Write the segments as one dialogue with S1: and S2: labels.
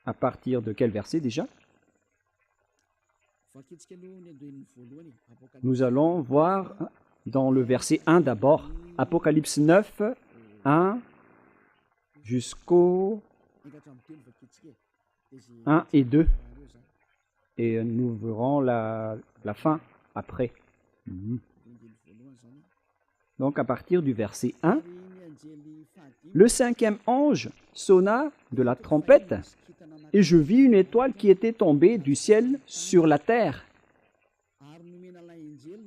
S1: À partir de quel verset déjà? Nous allons voir dans le verset 1 d'abord, Apocalypse 9, 1 jusqu'au 1 et 2. Et nous verrons la fin après. Donc à partir du verset 1, le cinquième ange sonna de la trompette, et je vis une étoile qui était tombée du ciel sur la terre.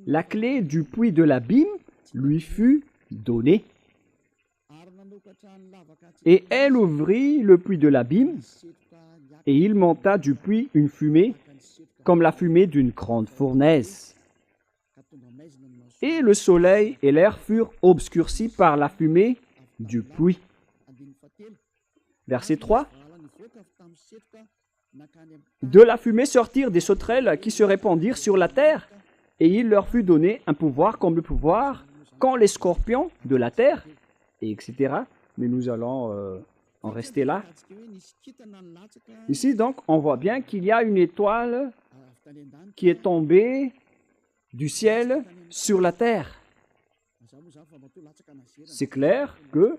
S1: La clé du puits de l'abîme lui fut donnée. Et elle ouvrit le puits de l'abîme, et il monta du puits une fumée, comme la fumée d'une grande fournaise. Et le soleil et l'air furent obscurcis par la fumée du puits. Verset 3. De la fumée sortirent des sauterelles qui se répandirent sur la terre, et il leur fut donné un pouvoir comme le pouvoir qu'ont les scorpions de la terre, et etc. Mais nous allons en rester là. Ici, donc, on voit bien qu'il y a une étoile qui est tombée du ciel sur la terre. C'est clair que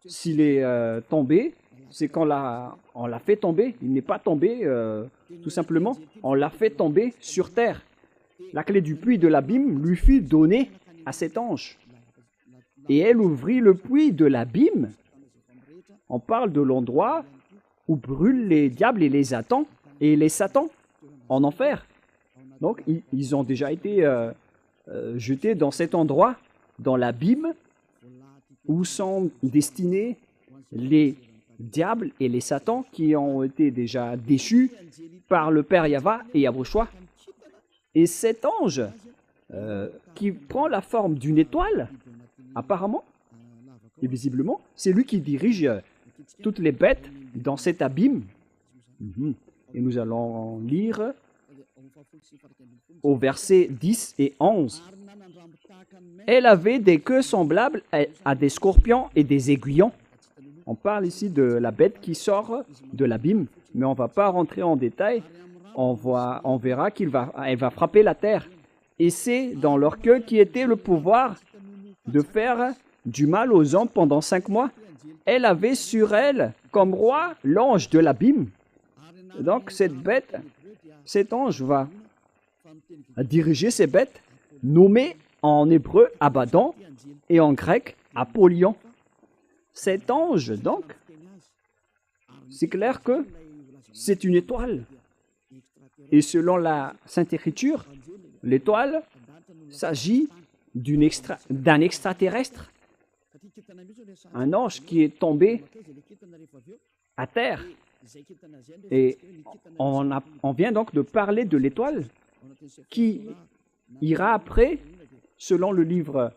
S1: s'il est tombé, c'est qu'on l'a fait tomber. Il n'est pas tombé tout simplement. On l'a fait tomber sur terre. La clé du puits de l'abîme lui fut donnée à cet ange. Et elle ouvrit le puits de l'abîme. On parle de l'endroit où brûlent les diables et les satans en enfer. Donc, ils ont déjà été jetés dans cet endroit, dans l'abîme, où sont destinés les diables et les satans qui ont été déjà déchus par le Père Yahva et Yahweh. Et cet ange qui prend la forme d'une étoile, apparemment et visiblement, c'est lui qui dirige toutes les bêtes dans cet abîme. Et nous allons lire au verset 10 et 11. Elle avait des queues semblables à des scorpions et des aiguillons. On parle ici de la bête qui sort de l'abîme, mais on ne va pas rentrer en détail. On verra qu'elle va frapper la terre. Et c'est dans leur queue qui était le pouvoir de faire du mal aux hommes pendant 5 mois. Elle avait sur elle comme roi l'ange de l'abîme. Donc cette bête, cet ange va diriger ces bêtes nommées en hébreu Abaddon et en grec Apollyon. Cet ange, donc, c'est clair que c'est une étoile. Et selon la Sainte Écriture, l'étoile s'agit d'un extraterrestre, un ange qui est tombé à terre. Et on vient donc de parler de l'étoile qui ira après, selon le livre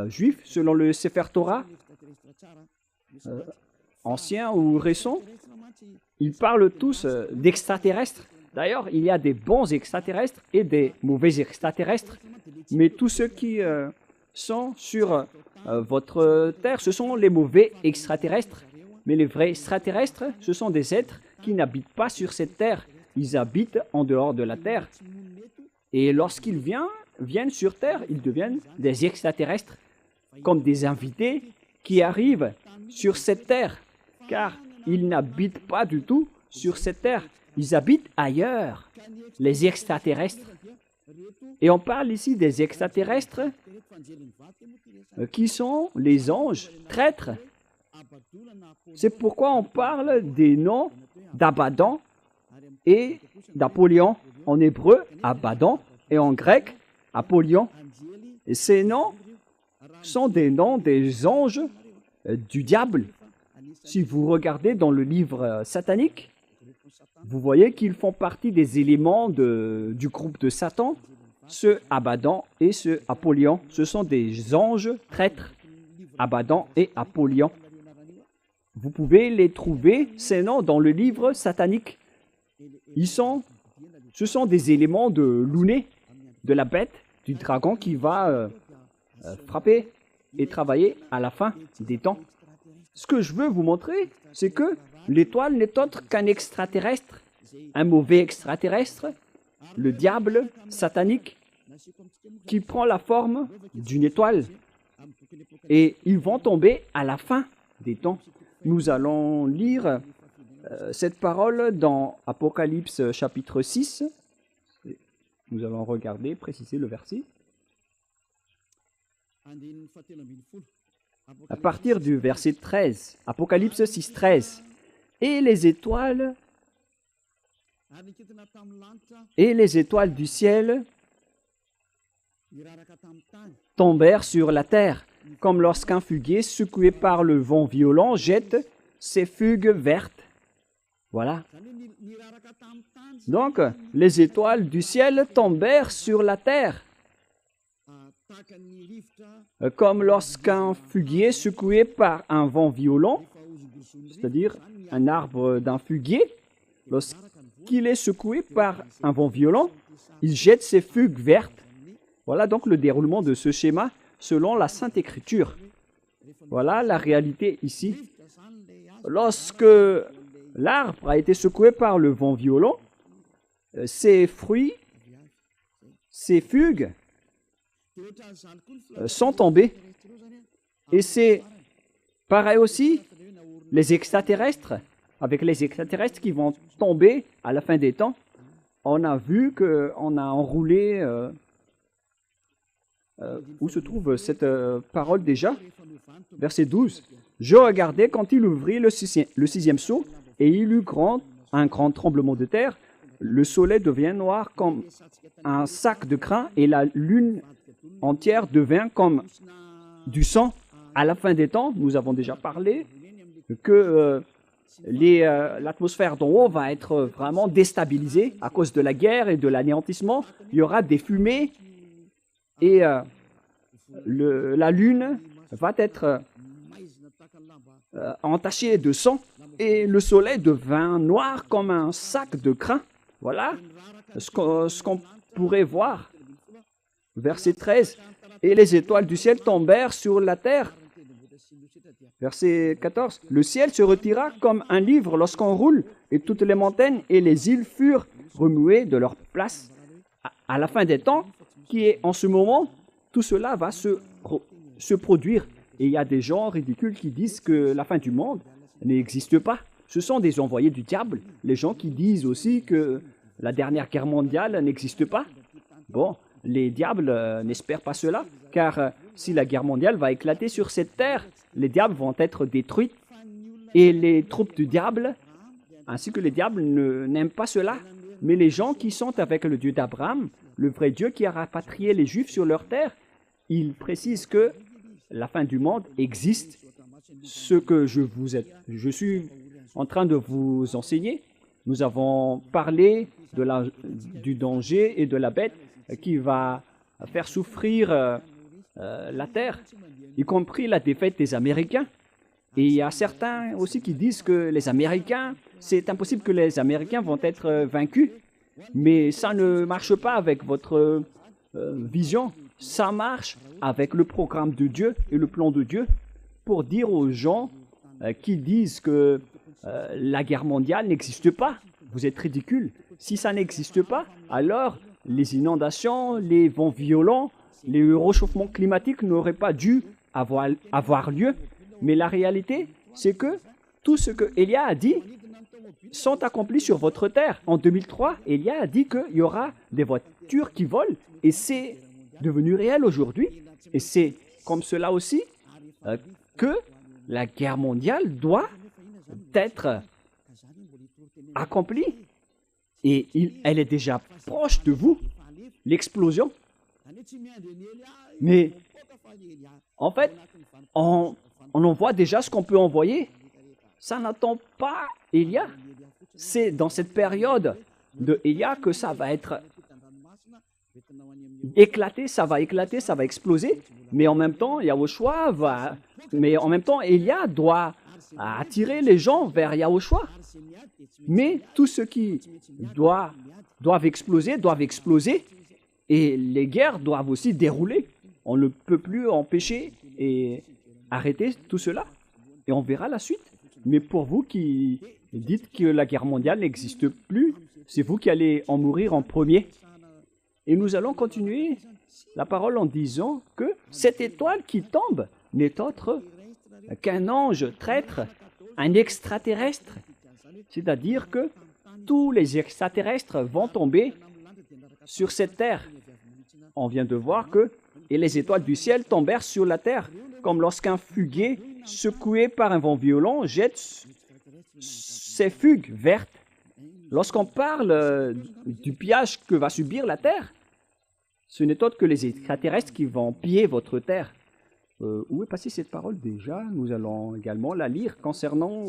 S1: juif, selon le Sefer Torah, ancien ou récent, ils parlent tous d'extraterrestres. D'ailleurs, il y a des bons extraterrestres et des mauvais extraterrestres, mais tous ceux qui sont sur votre terre, ce sont les mauvais extraterrestres. Mais les vrais extraterrestres, ce sont des êtres qui n'habitent pas sur cette terre. Ils habitent en dehors de la terre. Et lorsqu'ils viennent sur terre, ils deviennent des extraterrestres, comme des invités qui arrivent sur cette terre, car ils n'habitent pas du tout sur cette terre. Ils habitent ailleurs, les extraterrestres. Et on parle ici des extraterrestres qui sont les anges traîtres. C'est pourquoi on parle des noms d'Abaddon et d'Apollyon. En hébreu, Abaddon, et en grec, Apollyon. Et ces noms sont des noms des anges du diable. Si vous regardez dans le livre satanique, vous voyez qu'ils font partie des éléments du groupe de Satan. Ce Abaddon et ce Apollyon, ce sont des anges traîtres, Abaddon et Apollyon. Vous pouvez les trouver, ces noms, dans le livre satanique. Ce sont des éléments de l'ouné, de la bête, du dragon qui va frapper et travailler à la fin des temps. Ce que je veux vous montrer, c'est que L'étoile n'est autre qu'un extraterrestre, un mauvais extraterrestre, le diable satanique, qui prend la forme d'une étoile. Et ils vont tomber à la fin des temps. Nous allons lire cette parole dans Apocalypse chapitre 6. Nous allons regarder, préciser le verset. À partir du verset 13, Apocalypse 6, 13. Et les étoiles du ciel tombèrent sur la terre, comme lorsqu'un figuier secoué par le vent violent jette ses figues vertes. Voilà. Donc, les étoiles du ciel tombèrent sur la terre, comme lorsqu'un figuier secoué par un vent violent, c'est-à-dire un arbre d'un figuier, lorsqu'il est secoué par un vent violent, il jette ses figues vertes. Voilà donc le déroulement de ce schéma selon la Sainte Écriture. Voilà la réalité ici. Lorsque l'arbre a été secoué par le vent violent, ses fruits, ses figues sont tombés. Et c'est pareil aussi, les extraterrestres, avec les extraterrestres qui vont tomber à la fin des temps. On a vu qu'on a enroulé... où se trouve cette parole déjà? Verset 12. « Je regardais quand il ouvrit le sixième sceau, et il eut un grand tremblement de terre. Le soleil devient noir comme un sac de grains, et la lune entière devient comme du sang. » À la fin des temps, nous avons déjà parlé que l'atmosphère d'en haut va être vraiment déstabilisée à cause de la guerre et de l'anéantissement. Il y aura des fumées et la lune va être entachée de sang et le soleil devint noir comme un sac de grains. Voilà ce qu'on pourrait voir. Verset 13. « Et les étoiles du ciel tombèrent sur la terre. » Verset 14. « Le ciel se retira comme un livre lorsqu'on roule, et toutes les montagnes et les îles furent remuées de leur place. » À la fin des temps, qui est en ce moment, tout cela va se produire. Et il y a des gens ridicules qui disent que la fin du monde n'existe pas. Ce sont des envoyés du diable. Les gens qui disent aussi que la dernière guerre mondiale n'existe pas. Bon, les diables n'espèrent pas cela, car si la guerre mondiale va éclater sur cette terre, les diables vont être détruits. Et les troupes du diable, ainsi que les diables, n'aiment pas cela. Mais les gens qui sont avec le Dieu d'Abraham, le vrai Dieu qui a rapatrié les Juifs sur leur terre, ils précisent que la fin du monde existe. Ce que je suis en train de vous enseigner, nous avons parlé du danger et de la bête qui va faire souffrir la terre, y compris la défaite des Américains. Et il y a certains aussi qui disent que les Américains, c'est impossible que les Américains vont être vaincus. Mais ça ne marche pas avec votre vision. Ça marche avec le programme de Dieu et le plan de Dieu pour dire aux gens qui disent que la guerre mondiale n'existe pas. Vous êtes ridicules. Si ça n'existe pas, alors les inondations, les vents violents, les réchauffements climatiques n'auraient pas dû avoir lieu. Mais la réalité, c'est que tout ce que Élia a dit sont accomplis sur votre terre. En 2003, Élia a dit qu'il y aura des voitures qui volent et c'est devenu réel aujourd'hui. Et c'est comme cela aussi que la guerre mondiale doit être accomplie. Et elle est déjà proche de vous, l'explosion. Mais en fait, on envoie déjà ce qu'on peut envoyer. Ça n'attend pas Élia. C'est dans cette période de Élia que ça va être éclaté, ça va exploser. Mais en même temps, Yahushua Élia doit attirer les gens vers Yahushua. Mais tout ce qui doivent exploser et les guerres doivent aussi dérouler. On ne peut plus empêcher et arrêter tout cela. Et on verra la suite. Mais pour vous qui dites que la guerre mondiale n'existe plus, c'est vous qui allez en mourir en premier. Et nous allons continuer la parole en disant que cette étoile qui tombe n'est autre qu'un ange traître, un extraterrestre. C'est-à-dire que tous les extraterrestres vont tomber sur cette terre. On vient de voir que et les étoiles du ciel tombèrent sur la terre, comme lorsqu'un fuguet, secoué par un vent violent, jette ses fugues vertes. Lorsqu'on parle du pillage que va subir la terre, ce n'est autre que les extraterrestres qui vont piller votre terre. Où est passée cette parole déjà? Nous allons également la lire concernant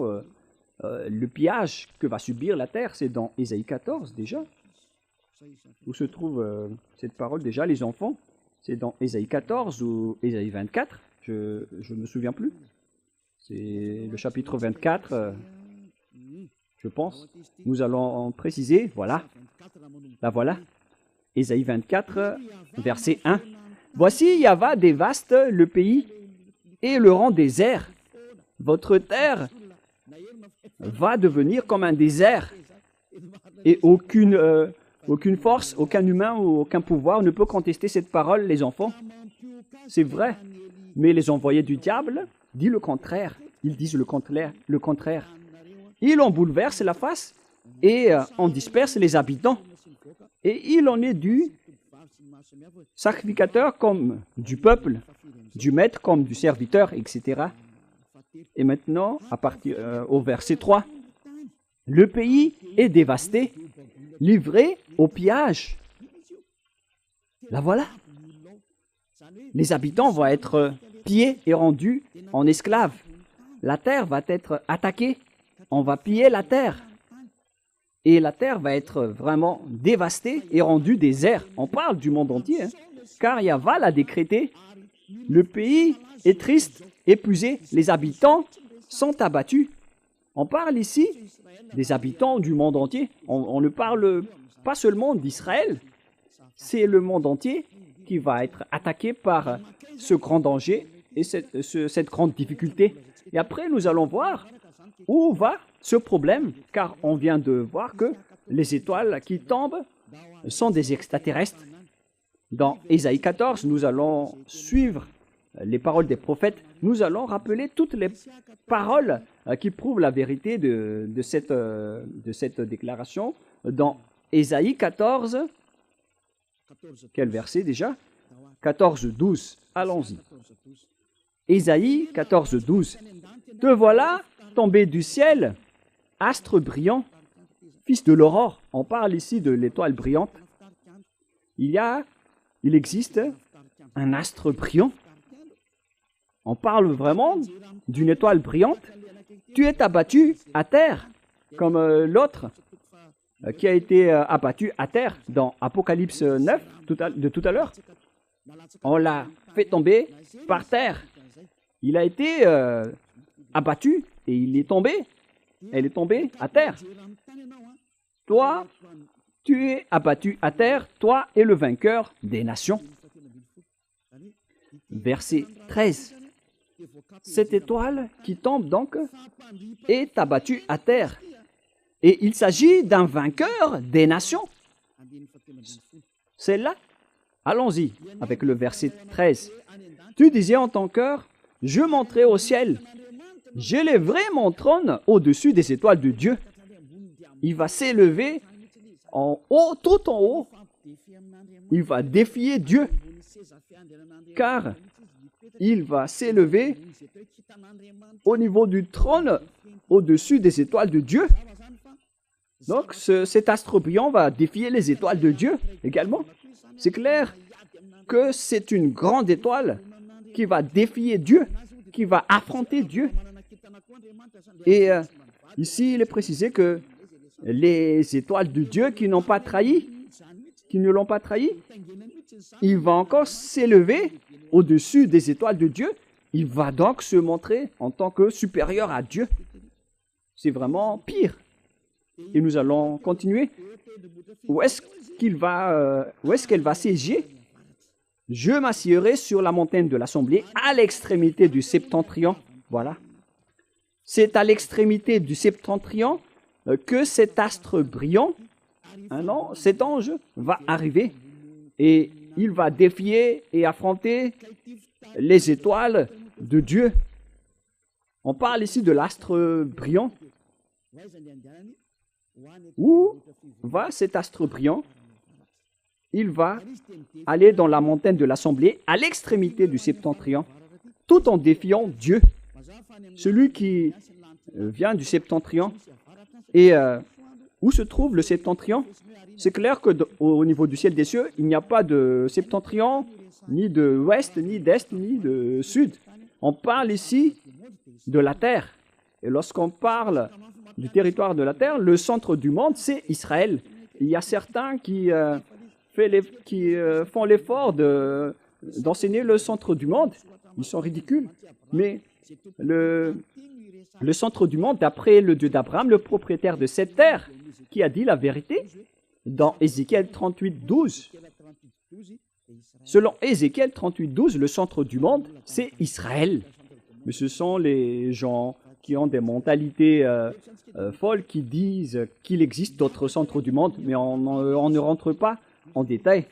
S1: le pillage que va subir la terre. C'est dans Ésaïe 14 déjà. Où se trouve cette parole déjà, les enfants? C'est dans Ésaïe 14 ou Ésaïe 24, je ne me souviens plus. C'est le chapitre 24, je pense. Nous allons en préciser, voilà. La voilà. Ésaïe 24, verset 1. Voici, Yahva dévaste le pays et le rend désert. Votre terre va devenir comme un désert et aucune force, aucun humain ou aucun pouvoir ne peut contester cette parole, les enfants. C'est vrai. Mais les envoyés du diable disent le contraire. Ils disent le contraire. Ils en bouleversent la face et en dispersent les habitants. Et il en est du sacrificateur comme du peuple, du maître comme du serviteur, etc. Et maintenant, à partir au verset 3, le pays est dévasté, livré au pillage. La voilà. Les habitants vont être pillés et rendus en esclaves. La terre va être attaquée. On va piller la terre. Et la terre va être vraiment dévastée et rendue désert. On parle du monde entier, hein, car Yahva l'a décrété. Le pays est triste, épuisé. Les habitants sont abattus. On parle ici des habitants du monde entier. On ne parle pas seulement d'Israël. C'est le monde entier qui va être attaqué par ce grand danger et cette grande difficulté. Et après, nous allons voir où va ce problème, car on vient de voir que les étoiles qui tombent sont des extraterrestres. Dans Ésaïe 14, nous allons suivre les paroles des prophètes. Nous allons rappeler toutes les paroles qui prouvent la vérité de cette déclaration. Dans Ésaïe 14, quel verset déjà? 14, 12. Allons-y. Ésaïe 14, 12. Te voilà tombé du ciel, astre brillant, fils de l'aurore. On parle ici de l'étoile brillante. Il existe un astre brillant. On parle vraiment d'une étoile brillante. Tu es abattu à terre, comme l'autre qui a été abattu à terre dans Apocalypse 9, de tout à l'heure. On l'a fait tomber par terre. Il a été abattu et il est tombé. Elle est tombée à terre. Toi, tu es abattu à terre, toi et le vainqueur des nations. Verset 13. Cette étoile qui tombe donc est abattue à terre. Et il s'agit d'un vainqueur des nations. C'est là. Allons-y avec le verset 13. Tu disais en ton cœur, je monterai au ciel. J'élèverai mon trône au-dessus des étoiles de Dieu. Il va s'élever en haut, tout en haut. Il va défier Dieu. Car il va s'élever au niveau du trône au-dessus des étoiles de Dieu. Donc cet astre brillant va défier les étoiles de Dieu également. C'est clair que c'est une grande étoile qui va défier Dieu, qui va affronter Dieu. Et ici, il est précisé que les étoiles de Dieu qui n'ont pas trahi, qui ne l'ont pas trahi, il va encore s'élever au-dessus des étoiles de Dieu. Il va donc se montrer en tant que supérieur à Dieu. C'est vraiment pire. Et nous allons continuer. Où est-ce qu'elle va siéger? Je m'assiérai sur la montagne de l'Assemblée à l'extrémité du septentrion. Voilà. C'est à l'extrémité du septentrion que cet astre brillant, non, cet ange va arriver et il va défier et affronter les étoiles de Dieu. On parle ici de l'astre brillant. Où va cet astre brillant? Il va aller dans la montagne de l'Assemblée, à l'extrémité du septentrion, tout en défiant Dieu, celui qui vient du septentrion. Et où se trouve le septentrion? C'est clair qu'au niveau du ciel des cieux, il n'y a pas de septentrion, ni de ouest, ni d'est, ni de sud. On parle ici de la terre. Et lorsqu'on parle du territoire de la terre, le centre du monde, c'est Israël. Il y a certains qui font l'effort d'enseigner le centre du monde. Ils sont ridicules. Mais le centre du monde, d'après le Dieu d'Abraham, le propriétaire de cette terre, qui a dit la vérité, dans Ézéchiel 38, 12. Selon Ézéchiel 38, 12, le centre du monde, c'est Israël. Mais ce sont les gens qui ont des mentalités folles qui disent qu'il existe d'autres centres du monde, mais on ne rentre pas en détail.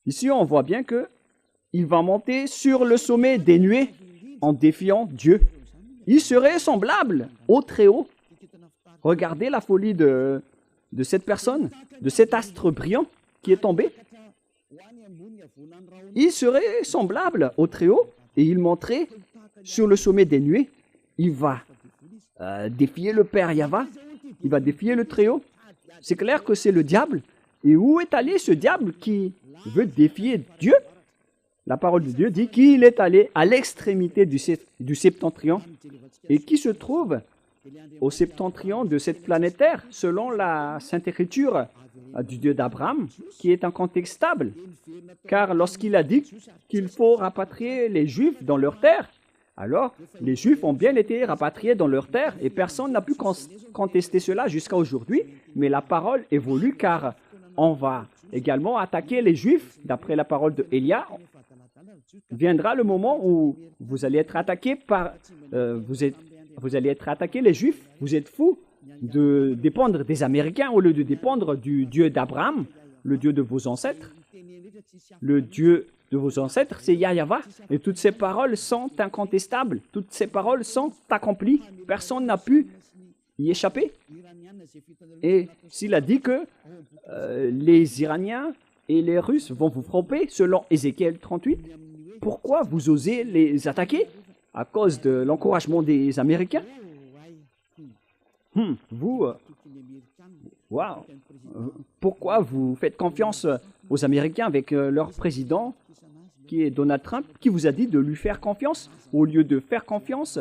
S1: Ici, on voit bien qu'il va monter sur le sommet des nuées en défiant Dieu. Il serait semblable au Très-Haut. Regardez la folie de cette personne, de cet astre brillant qui est tombé. Il serait semblable au Très-Haut et il monterait sur le sommet des nuées. Il va défier le Père Yahva, il va défier le Très-Haut. C'est clair que c'est le diable. Et où est allé ce diable qui veut défier Dieu? La parole de Dieu dit qu'il est allé à l'extrémité du septentrion et qui se trouve au septentrion de cette planète Terre, selon la Sainte Écriture du Dieu d'Abraham, qui est incontestable. Car lorsqu'il a dit qu'il faut rapatrier les Juifs dans leur terre, alors les Juifs ont bien été rapatriés dans leur terre et personne n'a pu contester cela jusqu'à aujourd'hui. Mais la parole évolue car on va également attaquer les Juifs, d'après la parole de Élia. Viendra le moment où vous allez être attaqués par... vous allez être attaqués, les Juifs. Vous êtes fous de dépendre des Américains au lieu de dépendre du Dieu d'Abraham, le Dieu de vos ancêtres. Le Dieu de vos ancêtres, c'est Yahva. Et toutes ces paroles sont incontestables. Toutes ces paroles sont accomplies. Personne n'a pu y échapper. Et s'il a dit que les Iraniens et les Russes vont vous frapper, selon Ézéchiel 38, pourquoi vous osez les attaquer? À cause de l'encouragement des Américains? Pourquoi vous faites confiance aux Américains avec leur président, qui est Donald Trump, qui vous a dit de lui faire confiance, au lieu de faire confiance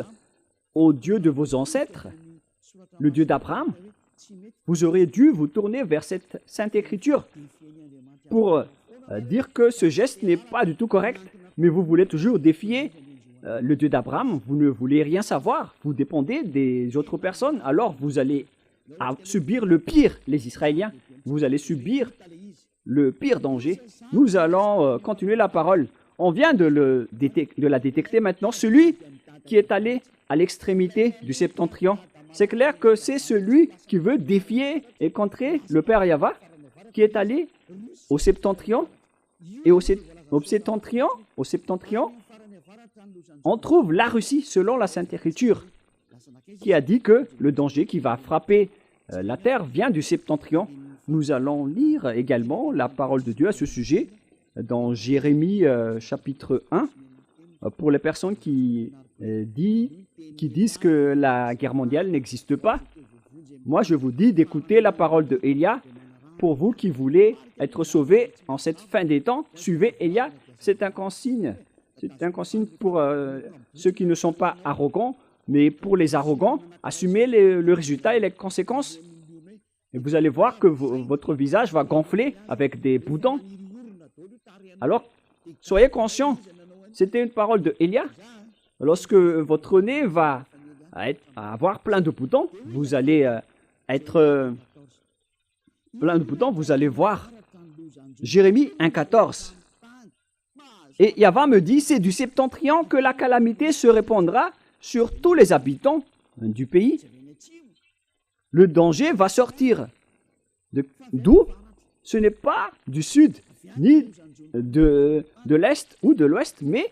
S1: au Dieu de vos ancêtres, le Dieu d'Abraham? Vous auriez dû vous tourner vers cette Sainte Écriture pour dire que ce geste n'est pas du tout correct, mais vous voulez toujours défier le Dieu d'Abraham, vous ne voulez rien savoir, vous dépendez des autres personnes, alors vous allez subir le pire, les Israéliens, vous allez subir le pire danger. Nous allons continuer la parole. On vient de la détecter maintenant, celui qui est allé à l'extrémité du septentrion. C'est clair que c'est celui qui veut défier et contrer le Père Yahva, qui est allé au septentrion. Et au septentrion, on trouve la Russie, selon la Sainte Écriture, qui a dit que le danger qui va frapper la terre vient du septentrion. Nous allons lire également la parole de Dieu à ce sujet dans Jérémie chapitre 1, pour les personnes qui disent que la guerre mondiale n'existe pas. Moi, je vous dis d'écouter la parole de Élia. Pour vous qui voulez être sauvés en cette fin des temps, suivez Élia. C'est un consigne. C'est un consigne pour ceux qui ne sont pas arrogants, mais pour les arrogants, assumez le résultat et les conséquences. Et vous allez voir que votre visage va gonfler avec des boutons. Alors, soyez conscients. C'était une parole de Élia. Lorsque votre nez va avoir plein de boutons, vous allez être plein de boutons, vous allez voir. Jérémie 1,14. Et Yahva me dit, c'est du septentrion que la calamité se répandra sur tous les habitants du pays. Le danger va sortir. D'où? Ce n'est pas du sud, ni de l'est ou de l'ouest, mais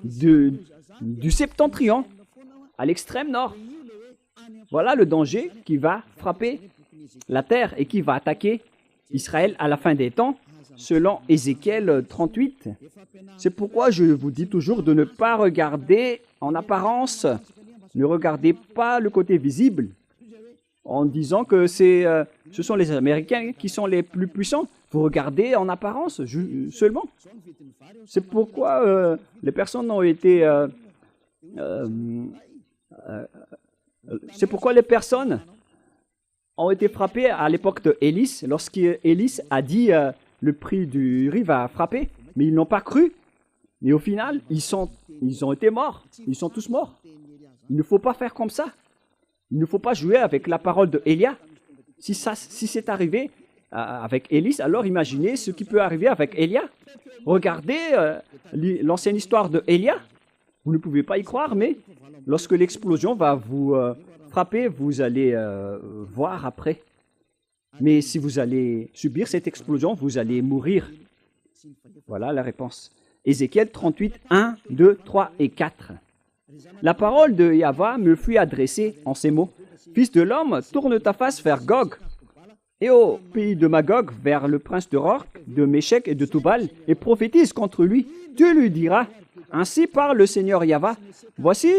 S1: du septentrion, à l'extrême nord. Voilà le danger qui va frapper la terre et qui va attaquer Israël à la fin des temps, selon Ézéchiel 38. C'est pourquoi je vous dis toujours de ne pas regarder en apparence. Ne regardez pas le côté visible en disant que ce sont les Américains qui sont les plus puissants. Vous regardez en apparence seulement. C'est pourquoi les personnes ont été... c'est pourquoi les personnes ont été frappées à l'époque de Élie, lorsqu'Élie a dit le prix du riz va frapper, mais ils n'ont pas cru. Et au final, ils ont été morts. Ils sont tous morts. Il ne faut pas faire comme ça. Il ne faut pas jouer avec la parole de Élia. Si c'est arrivé avec Élie, alors imaginez ce qui peut arriver avec Élia. Regardez l'ancienne histoire de Élia. Vous ne pouvez pas y croire, mais lorsque l'explosion va vous frapper, vous allez voir après. Mais si vous allez subir cette explosion, vous allez mourir. Voilà la réponse. Ézéchiel 38, 1, 2, 3 et 4. La parole de Yahva me fut adressée en ces mots. Fils de l'homme, tourne ta face vers Gog, et au pays de Magog, vers le prince de Roc, de Méchec et de Toubal, et prophétise contre lui. Tu lui diras, ainsi parle le Seigneur Yahva, voici,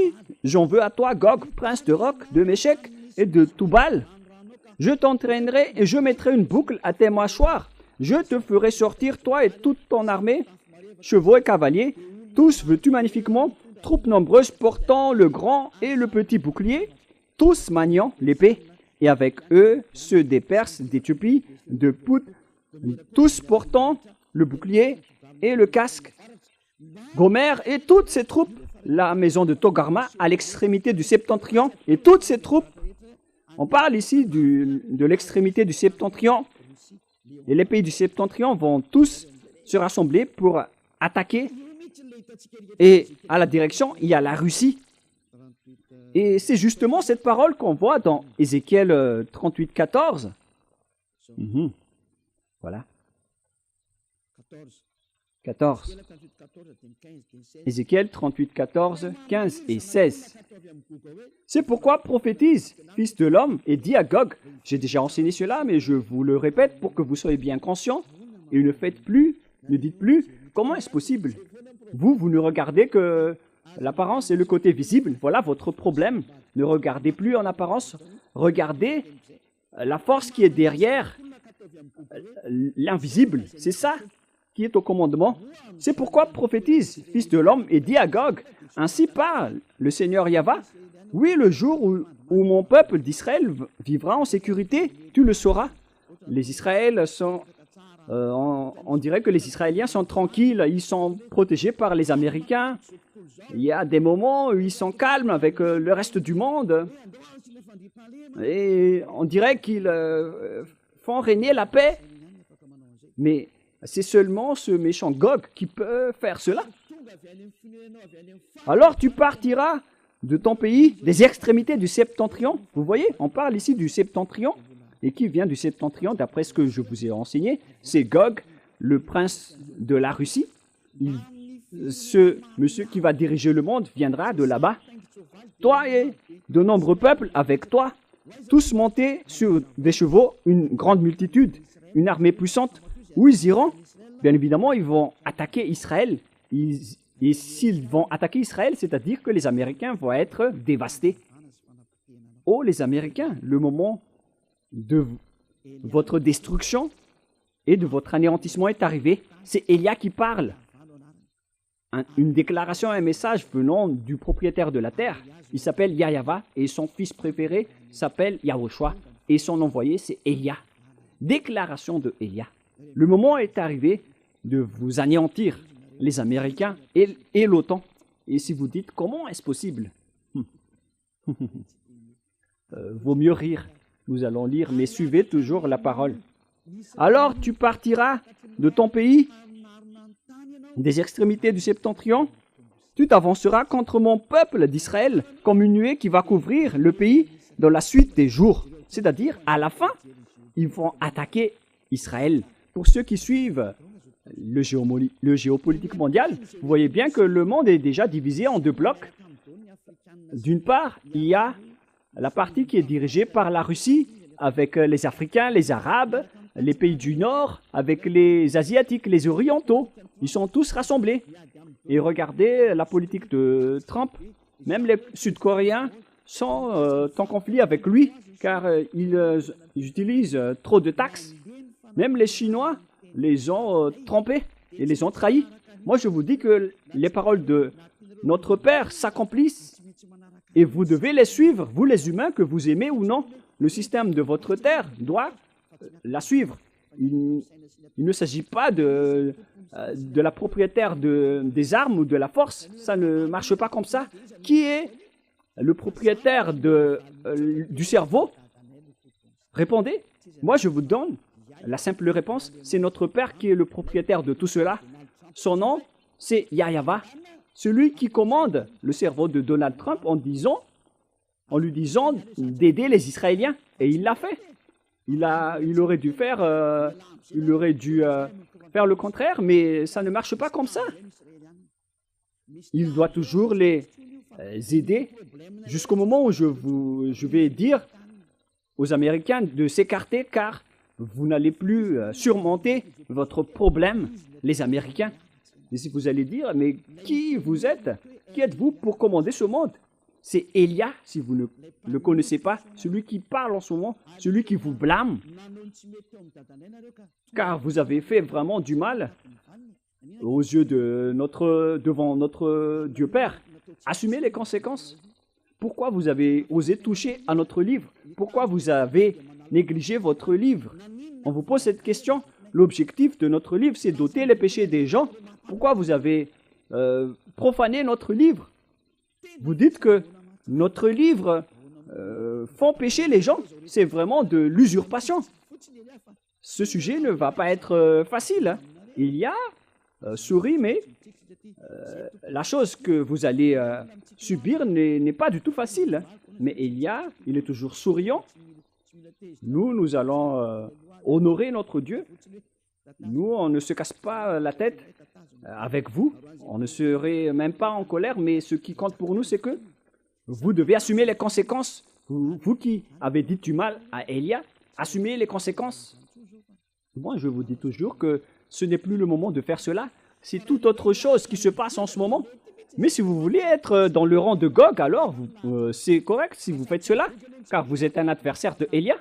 S1: j'en veux à toi, Gog, prince de Roc, de Méchec et de Toubal. Je t'entraînerai et je mettrai une boucle à tes mâchoires. Je te ferai sortir, toi et toute ton armée, chevaux et cavaliers, tous vêtus magnifiquement, troupes nombreuses portant le grand et le petit bouclier, tous maniant l'épée, et avec eux ceux des Perses, d'Éthiopie, de Pout, tous portant le bouclier et le casque. Gomer et toutes ses troupes, la maison de Togarma à l'extrémité du septentrion et toutes ses troupes. On parle ici de l'extrémité du septentrion, et les pays du septentrion vont tous se rassembler pour attaquer. Et à la direction, il y a la Russie. Et c'est justement cette parole qu'on voit dans Ézéchiel 38, 14. Voilà. 14. Ézéchiel 38, 14, 15 et 16. C'est pourquoi prophétise, fils de l'homme, et dis à Gog, j'ai déjà enseigné cela, mais je vous le répète pour que vous soyez bien conscients, et ne dites plus, comment est-ce possible? Vous ne regardez que l'apparence et le côté visible. Voilà votre problème. Ne regardez plus en apparence. Regardez la force qui est derrière l'invisible. C'est ça qui est au commandement. C'est pourquoi prophétise, fils de l'homme, et dis à Gog, ainsi parle le Seigneur Yahva. Oui, le jour où mon peuple d'Israël vivra en sécurité, tu le sauras. Les Israéliens sont... on dirait que les Israéliens sont tranquilles, ils sont protégés par les Américains. Il y a des moments où ils sont calmes avec le reste du monde. Et on dirait qu'ils font régner la paix. Mais c'est seulement ce méchant Gog qui peut faire cela. Alors tu partiras de ton pays, des extrémités du septentrion. Vous voyez, on parle ici du septentrion. Et qui vient du septentrion, d'après ce que je vous ai enseigné, c'est Gog, le prince de la Russie. Ce monsieur qui va diriger le monde viendra de là-bas. Toi et de nombreux peuples avec toi, tous montés sur des chevaux, une grande multitude, une armée puissante. Où ils iront? Bien évidemment, ils vont attaquer Israël. Et s'ils vont attaquer Israël, c'est-à-dire que les Américains vont être dévastés. Oh, les Américains, le moment de votre destruction et de votre anéantissement est arrivé. C'est Élia qui parle. Une déclaration, un message venant du propriétaire de la terre. Il s'appelle Yahva et son fils préféré s'appelle Yahushua. Et son envoyé, c'est Élia. Déclaration de Élia. Le moment est arrivé de vous anéantir, les Américains et l'OTAN. Et si vous dites, comment est-ce possible? Vaut mieux rire. Nous allons lire, mais suivez toujours la parole. Alors tu partiras de ton pays, des extrémités du septentrion, tu t'avanceras contre mon peuple d'Israël comme une nuée qui va couvrir le pays dans la suite des jours. C'est-à-dire, à la fin, ils vont attaquer Israël. Pour ceux qui suivent le géopolitique mondial, vous voyez bien que le monde est déjà divisé en deux blocs. D'une part, il y a la partie qui est dirigée par la Russie, avec les Africains, les Arabes, les pays du Nord, avec les Asiatiques, les Orientaux. Ils sont tous rassemblés. Et regardez la politique de Trump. Même les Sud-Coréens sont en conflit avec lui, car ils utilisent trop de taxes. Même les Chinois les ont trompés et les ont trahis. Moi, je vous dis que les paroles de notre Père s'accomplissent et vous devez les suivre, vous les humains, que vous aimez ou non. Le système de votre terre doit la suivre. Il ne s'agit pas de la propriétaire des armes ou de la force. Ça ne marche pas comme ça. Qui est le propriétaire du cerveau? Répondez. Moi, je vous donne la simple réponse. C'est notre Père qui est le propriétaire de tout cela. Son nom, c'est Yahweh, celui qui commande le cerveau de Donald Trump en lui disant d'aider les Israéliens. Et il l'a fait. Il aurait dû faire le contraire, mais ça ne marche pas comme ça. Il doit toujours les aider jusqu'au moment où je vais dire aux Américains de s'écarter, car vous n'allez plus surmonter votre problème, les Américains. Et si vous allez dire, mais qui vous êtes? Qui êtes-vous pour commander ce monde? C'est Élia, si vous ne le connaissez pas, celui qui parle en ce moment, celui qui vous blâme, car vous avez fait vraiment du mal aux yeux devant notre Dieu Père. Assumez les conséquences. Pourquoi vous avez osé toucher à notre livre? Pourquoi vous avez négligé votre livre? On vous pose cette question. L'objectif de notre livre, c'est d'ôter les péchés des gens. Pourquoi vous avez profané notre livre? Vous dites que notre livre font pécher les gens. C'est vraiment de l'usurpation. Ce sujet ne va pas être facile, hein. Il y a souris, mais la chose que vous allez subir n'est pas du tout facile, hein. Mais il est toujours souriant. Nous allons honorer notre Dieu. Nous, on ne se casse pas la tête avec vous. On ne serait même pas en colère, mais ce qui compte pour nous, c'est que vous devez assumer les conséquences. Vous qui avez dit du mal à Élia, assumez les conséquences. Moi, je vous dis toujours que ce n'est plus le moment de faire cela. C'est toute autre chose qui se passe en ce moment. Mais si vous voulez être dans le rang de Gog, alors c'est correct si vous faites cela, car vous êtes un adversaire de Élia.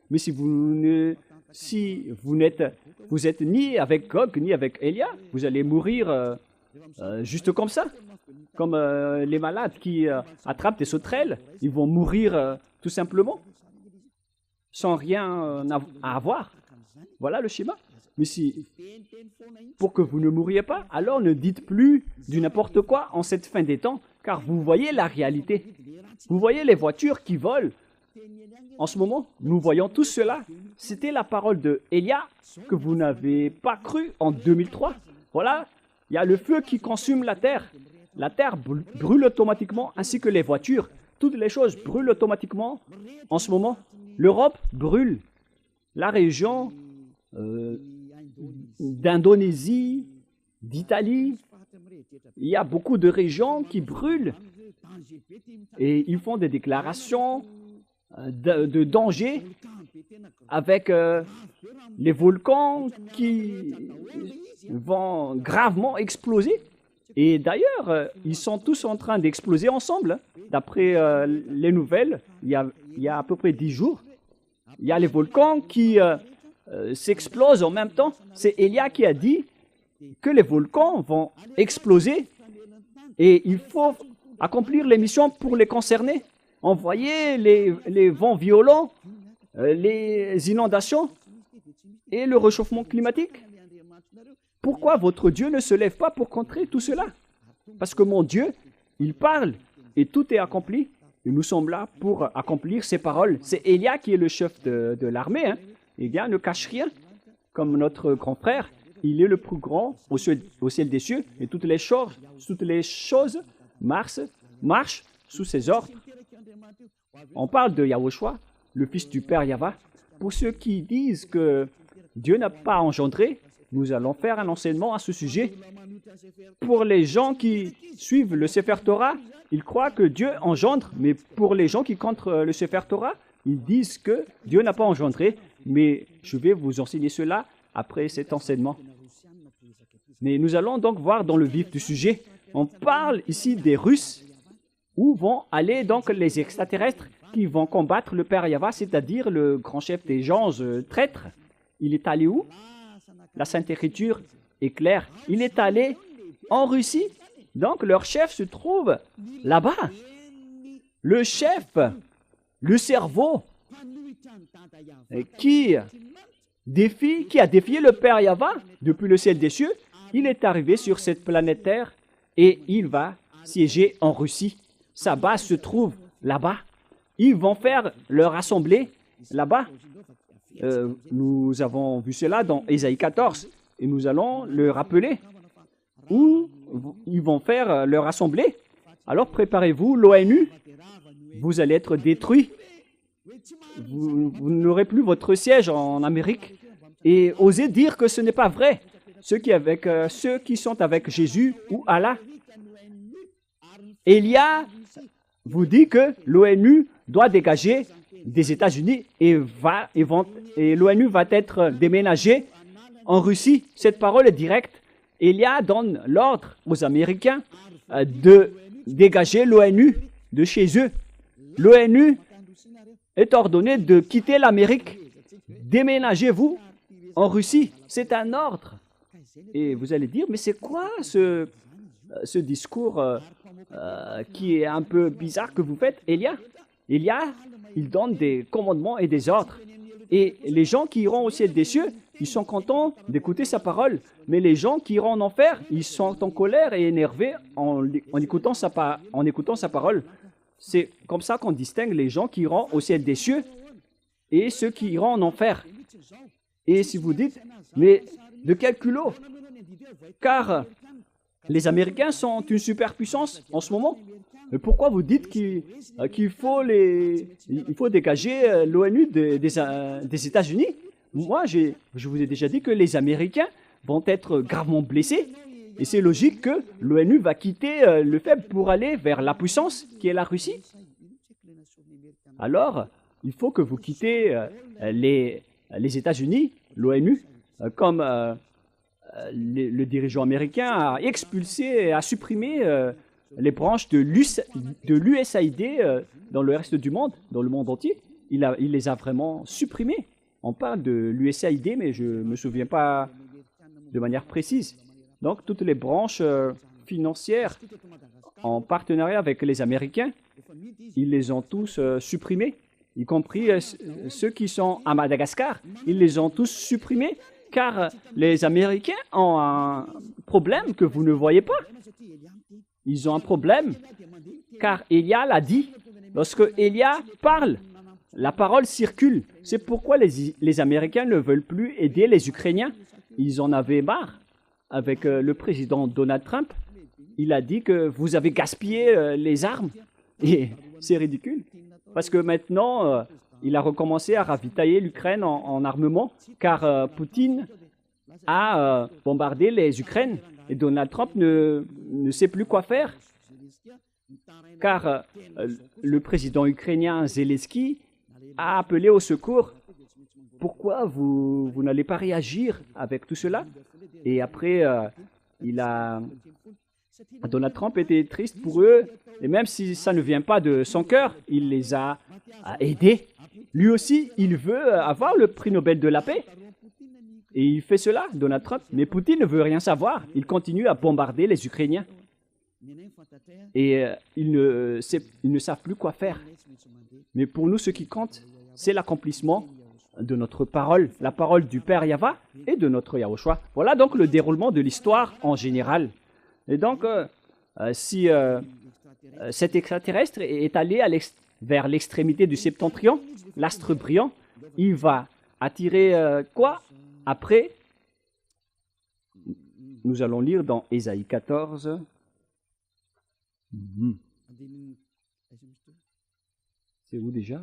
S1: Mais si vous êtes ni avec Gog ni avec Élia, vous allez mourir juste comme ça. Comme les malades qui attrapent des sauterelles, ils vont mourir tout simplement, sans rien à avoir. Voilà le schéma. Mais pour que vous ne mouriez pas, alors ne dites plus du n'importe quoi en cette fin des temps, car vous voyez la réalité. Vous voyez les voitures qui volent. En ce moment, nous voyons tout cela. C'était la parole de Élia que vous n'avez pas cru en 2003. Voilà, il y a le feu qui consume la terre. La terre brûle automatiquement, ainsi que les voitures. Toutes les choses brûlent automatiquement. En ce moment, l'Europe brûle. La région d'Indonésie, d'Italie, il y a beaucoup de régions qui brûlent. Et ils font des déclarations de danger avec les volcans qui vont gravement exploser. Et d'ailleurs, ils sont tous en train d'exploser ensemble. D'après les nouvelles, il y a à peu près 10 jours, il y a les volcans qui s'explosent en même temps. C'est Élia qui a dit que les volcans vont exploser et il faut accomplir les missions pour les concerner. Envoyer les vents violents, les inondations et le réchauffement climatique. Pourquoi votre Dieu ne se lève pas pour contrer tout cela? Parce que mon Dieu, il parle et tout est accompli. Et nous sommes là pour accomplir ses paroles. C'est Élia qui est le chef de l'armée, hein. Élia ne cache rien. Comme notre grand frère, il est le plus grand au ciel des cieux. Et toutes les choses marchent sous ses ordres. On parle de Yahushua. le Fils du Père Yahva. Pour ceux qui disent que Dieu n'a pas engendré, nous allons faire un enseignement à ce sujet. Pour les gens qui suivent le Sefer Torah, ils croient que Dieu engendre, mais pour les gens qui contre le Sefer Torah, ils disent que Dieu n'a pas engendré, mais je vais vous enseigner cela après cet enseignement. Mais nous allons donc voir dans le vif du sujet. On parle ici des Russes, où vont aller donc les extraterrestres qui vont combattre le Père Yahva, c'est-à-dire le grand chef des anges traîtres. Il est allé où? La Sainte Écriture est claire. Il est allé en Russie. Donc leur chef se trouve là-bas. Le chef, le cerveau, qui a défié le Père Yahva depuis le ciel des cieux, il est arrivé sur cette planète Terre et il va siéger en Russie. Sa base se trouve là-bas. Ils vont faire leur assemblée là-bas. Nous avons vu cela dans Ésaïe 14 et nous allons le rappeler. Où ils vont faire leur assemblée. Alors préparez-vous, l'ONU, vous allez être détruits. Vous n'aurez plus votre siège en Amérique. Et osez dire que ce n'est pas vrai. Ceux qui sont avec Jésus ou Allah. Elia vous dit que l'ONU doit dégager des États-Unis et l'ONU va être déménagée en Russie. Cette parole est directe. Elia donne l'ordre aux Américains de dégager l'ONU de chez eux. L'ONU est ordonnée de quitter l'Amérique. Déménagez-vous en Russie. C'est un ordre. Et vous allez dire, mais c'est quoi ce discours qui est un peu bizarre que vous faites, Elia? Elia, il donne des commandements et des ordres. Et les gens qui iront au ciel des cieux, ils sont contents d'écouter sa parole. Mais les gens qui iront en enfer, ils sont en colère et énervés en écoutant sa parole. C'est comme ça qu'on distingue les gens qui iront au ciel des cieux et ceux qui iront en enfer. Et si vous dites, mais de quel culot? Car les Américains sont une superpuissance en ce moment. Mais pourquoi vous dites qu'il faut dégager l'ONU des États-Unis? Moi, je vous ai déjà dit que les Américains vont être gravement blessés. Et c'est logique que l'ONU va quitter le faible pour aller vers la puissance qui est la Russie. Alors, il faut que vous quittez les États-Unis, l'ONU, comme le dirigeant américain a expulsé et a supprimé les branches de l'USAID dans le reste du monde, dans le monde entier. Il les a vraiment supprimées. On parle de l'USAID, mais je ne me souviens pas de manière précise. Donc, toutes les branches financières en partenariat avec les Américains, ils les ont tous supprimées, y compris ceux qui sont à Madagascar. Ils les ont tous supprimés, car les Américains ont un problème que vous ne voyez pas. Ils ont un problème, car Elia l'a dit. Lorsque Elia parle, la parole circule. C'est pourquoi les Américains ne veulent plus aider les Ukrainiens. Ils en avaient marre avec le président Donald Trump. Il a dit que vous avez gaspillé les armes. Et c'est ridicule. Parce que maintenant, il a recommencé à ravitailler l'Ukraine en armement, car Poutine a bombardé les Ukraines. Et Donald Trump ne sait plus quoi faire. Car le président ukrainien Zelensky a appelé au secours. Pourquoi vous n'allez pas réagir avec tout cela? Et après, Donald Trump était triste pour eux. Et même si ça ne vient pas de son cœur, il les a aidés. Lui aussi, il veut avoir le prix Nobel de la paix. Et il fait cela, Donald Trump. Mais Poutine ne veut rien savoir. Il continue à bombarder les Ukrainiens. Et ils ne savent plus quoi faire. Mais pour nous, ce qui compte, c'est l'accomplissement de notre parole, la parole du Père Yahva et de notre Yahushua. Voilà donc le déroulement de l'histoire en général. Et donc, si cet extraterrestre est allé vers l'extrémité du septentrion, l'astre brillant, il va attirer quoi? Après, nous allons lire dans Ésaïe 14. C'est où déjà?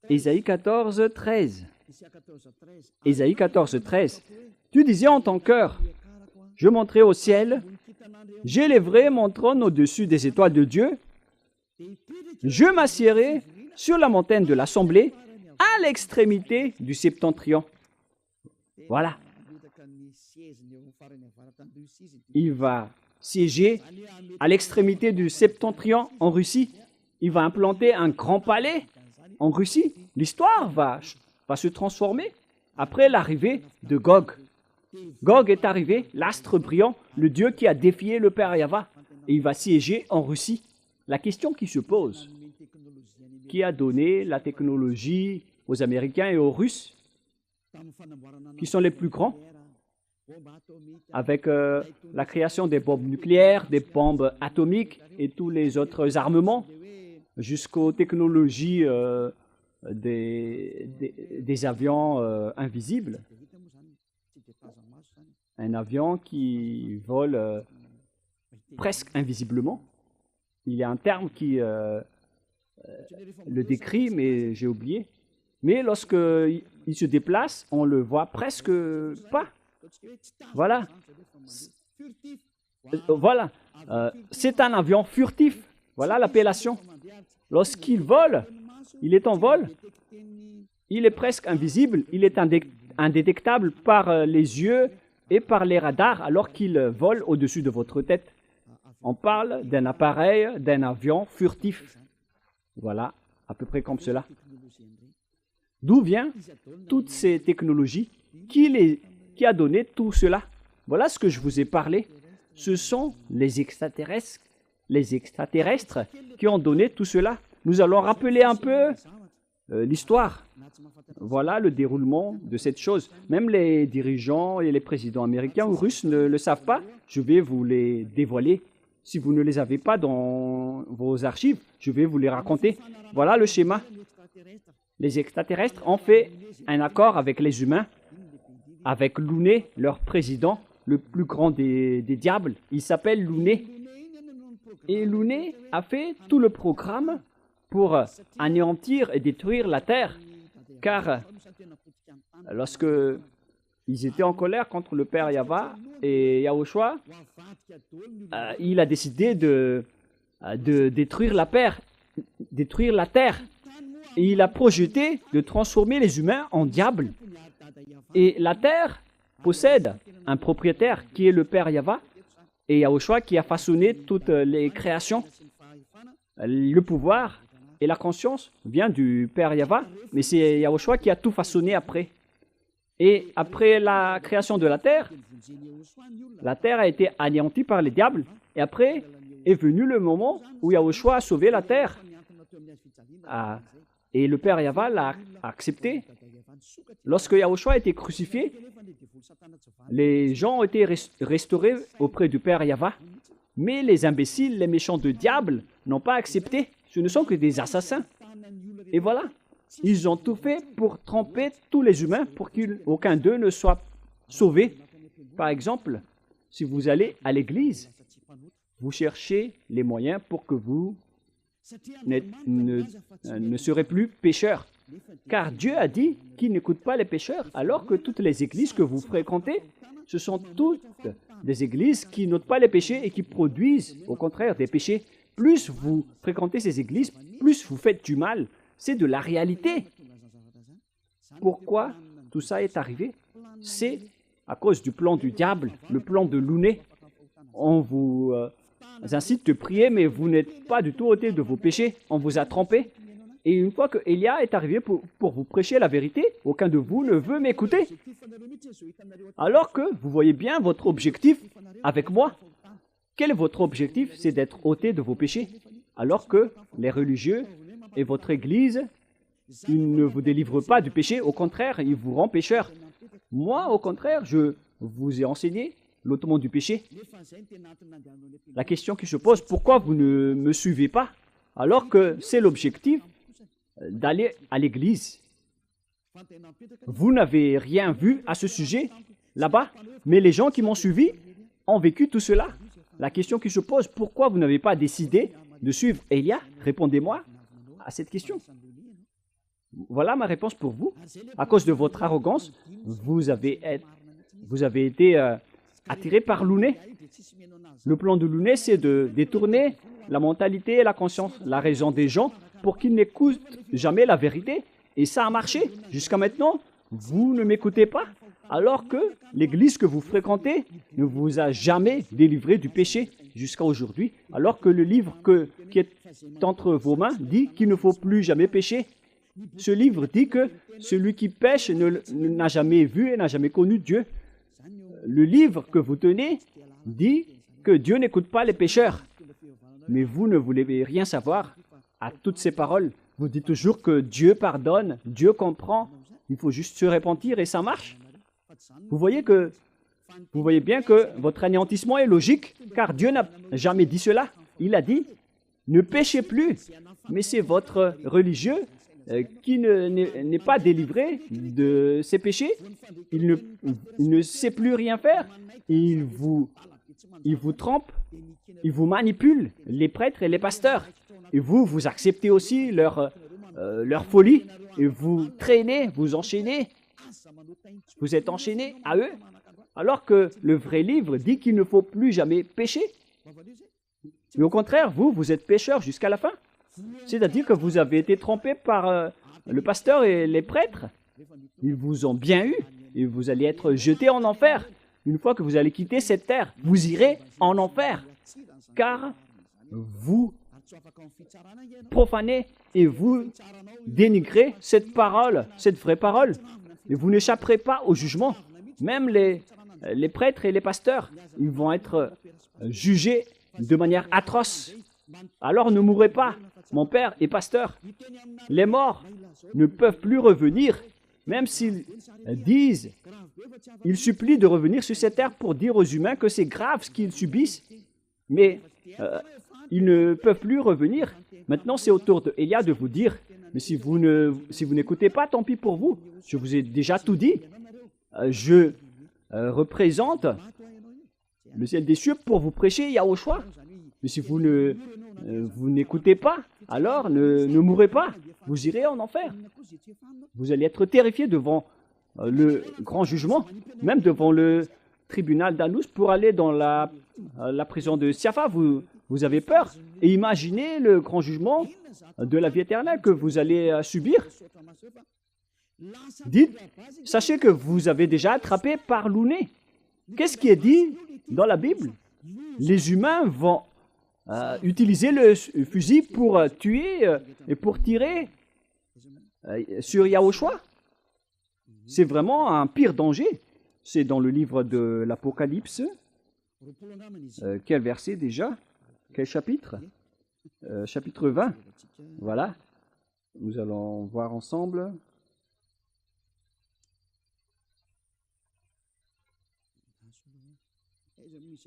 S1: Ésaïe 14, 13. Ésaïe 14, 13. Tu disais en ton cœur, je monterai au ciel, j'élèverai mon trône au-dessus des étoiles de Dieu, je m'assiérai sur la montagne de l'assemblée, à l'extrémité du septentrion. Voilà. Il va siéger à l'extrémité du septentrion en Russie. Il va implanter un grand palais en Russie. L'histoire va se transformer après l'arrivée de Gog. Gog est arrivé, l'astre brillant, le dieu qui a défié le père Yahva, et il va siéger en Russie. La question qui se pose, qui a donné la technologie aux Américains et aux Russes, qui sont les plus grands, avec la création des bombes nucléaires, des bombes atomiques et tous les autres armements, jusqu'aux technologies des avions invisibles. Un avion qui vole presque invisiblement. Il y a un terme qui le décrit, mais j'ai oublié. Mais lorsqu'il se déplace, on le voit presque pas. Voilà. Voilà. C'est un avion furtif. Voilà l'appellation. Lorsqu'il vole, il est en vol, il est presque invisible, il est indétectable par les yeux et par les radars alors qu'il vole au-dessus de votre tête. On parle d'un appareil, d'un avion furtif. Voilà, à peu près comme cela. D'où viennent toutes ces technologies? Qui a donné tout cela? Voilà ce que je vous ai parlé. Ce sont les extraterrestres qui ont donné tout cela. Nous allons rappeler un peu l'histoire. Voilà le déroulement de cette chose. Même les dirigeants et les présidents américains ou russes ne le savent pas. Je vais vous les dévoiler. Si vous ne les avez pas dans vos archives, je vais vous les raconter. Voilà le schéma. Les extraterrestres ont fait un accord avec les humains, avec Louné, leur président, le plus grand des diables. Il s'appelle Louné. Et Louné a fait tout le programme pour anéantir et détruire la terre. Car lorsque ils étaient en colère contre le père Yahva et Yahushua, il a décidé de détruire la terre. Et il a projeté de transformer les humains en diables. Et la terre possède un propriétaire qui est le père Yahva et Yahushua qui a façonné toutes les créations. Le pouvoir et la conscience vient du père Yahva, mais c'est Yahushua qui a tout façonné après. Et après la création de la terre a été anéantie par les diables. Et après est venu le moment où Yahushua a sauvé la terre. Et le père Yahva l'a accepté. Lorsque Yahushua a été crucifié, les gens ont été restaurés auprès du père Yahva. Mais les imbéciles, les méchants de diable n'ont pas accepté. Ce ne sont que des assassins. Et voilà. Ils ont tout fait pour tromper tous les humains pour qu'aucun d'eux ne soit sauvé. Par exemple, si vous allez à l'église, vous cherchez les moyens pour que vous ne serez plus pécheurs. Car Dieu a dit qu'il n'écoute pas les pécheurs, alors que toutes les églises que vous fréquentez, ce sont toutes des églises qui n'ôtent pas les péchés et qui produisent, au contraire, des péchés. Plus vous fréquentez ces églises, plus vous faites du mal. C'est de la réalité. Pourquoi tout ça est arrivé? C'est à cause du plan du diable, le plan de Louné. On vous incite de prier, mais vous n'êtes pas du tout ôté de vos péchés. On vous a trompé. Et une fois que Élia est arrivé pour vous prêcher la vérité, aucun de vous ne veut m'écouter. Alors que vous voyez bien votre objectif avec moi. Quel est votre objectif? C'est d'être ôté de vos péchés. Alors que les religieux et votre Église, ils ne vous délivrent pas du péché. Au contraire, ils vous rendent pécheurs. Moi, au contraire, je vous ai enseigné l'ôtement du péché. La question qui se pose, pourquoi vous ne me suivez pas? Alors que c'est l'objectif d'aller à l'église. Vous n'avez rien vu à ce sujet là-bas, mais les gens qui m'ont suivi ont vécu tout cela. La question qui se pose, pourquoi vous n'avez pas décidé de suivre Élia? Répondez-moi. à cette question. Voilà ma réponse pour vous. À cause de votre arrogance, vous avez été attiré par Lounet. Le plan de Lounet, c'est de détourner la mentalité et la conscience, la raison des gens pour qu'ils n'écoutent jamais la vérité. Et ça a marché. Jusqu'à maintenant, vous ne m'écoutez pas, alors que l'église que vous fréquentez ne vous a jamais délivré du péché jusqu'à aujourd'hui, alors que le livre qui est entre vos mains dit qu'il ne faut plus jamais pécher. Ce livre dit que celui qui pêche n'a jamais vu et n'a jamais connu Dieu. Le livre que vous tenez dit que Dieu n'écoute pas les pécheurs. Mais vous ne voulez rien savoir à toutes ces paroles. Vous dites toujours que Dieu pardonne, Dieu comprend, il faut juste se repentir et ça marche. Vous voyez bien que votre anéantissement est logique, car Dieu n'a jamais dit cela. Il a dit, ne péchez plus, mais c'est votre religieux qui n'est pas délivré de ses péchés. Il ne sait plus rien faire. Il vous trompe, il vous manipule, les prêtres et les pasteurs. Et vous acceptez aussi leur folie, et vous traînez, vous enchaînez. Vous êtes enchaîné à eux, alors que le vrai livre dit qu'il ne faut plus jamais pécher. Mais au contraire, vous êtes pécheur jusqu'à la fin. C'est-à-dire que vous avez été trompé par le pasteur et les prêtres. Ils vous ont bien eu et vous allez être jeté en enfer. Une fois que vous allez quitter cette terre, vous irez en enfer, car vous profanez et vous dénigrez cette parole, cette vraie parole. Et vous n'échapperez pas au jugement. Même les prêtres et les pasteurs, ils vont être jugés de manière atroce. Alors ne mourrez pas. Mon père est pasteur. Les morts ne peuvent plus revenir, même s'ils disent, ils supplient de revenir sur cette terre pour dire aux humains que c'est grave ce qu'ils subissent. Mais ils ne peuvent plus revenir. Maintenant, c'est au tour d'Élia de vous dire, mais si vous n'écoutez pas, tant pis pour vous. Je vous ai déjà tout dit. Je représente le ciel des cieux pour vous prêcher Yahushua. Mais si vous n'écoutez pas, alors ne mourrez pas. Vous irez en enfer. Vous allez être terrifié devant le grand jugement, même devant le tribunal d'Anous pour aller dans la prison de Siafa. Vous avez peur. Et imaginez le grand jugement de la vie éternelle que vous allez subir. Dites, sachez que vous avez déjà attrapé par Lounet. Qu'est-ce qui est dit dans la Bible? Les humains vont utiliser le fusil pour tuer et pour tirer sur Yahushua. C'est vraiment un pire danger. C'est dans le livre de l'Apocalypse. Quel verset déjà? Quel chapitre? Chapitre 20. Voilà. Nous allons voir ensemble.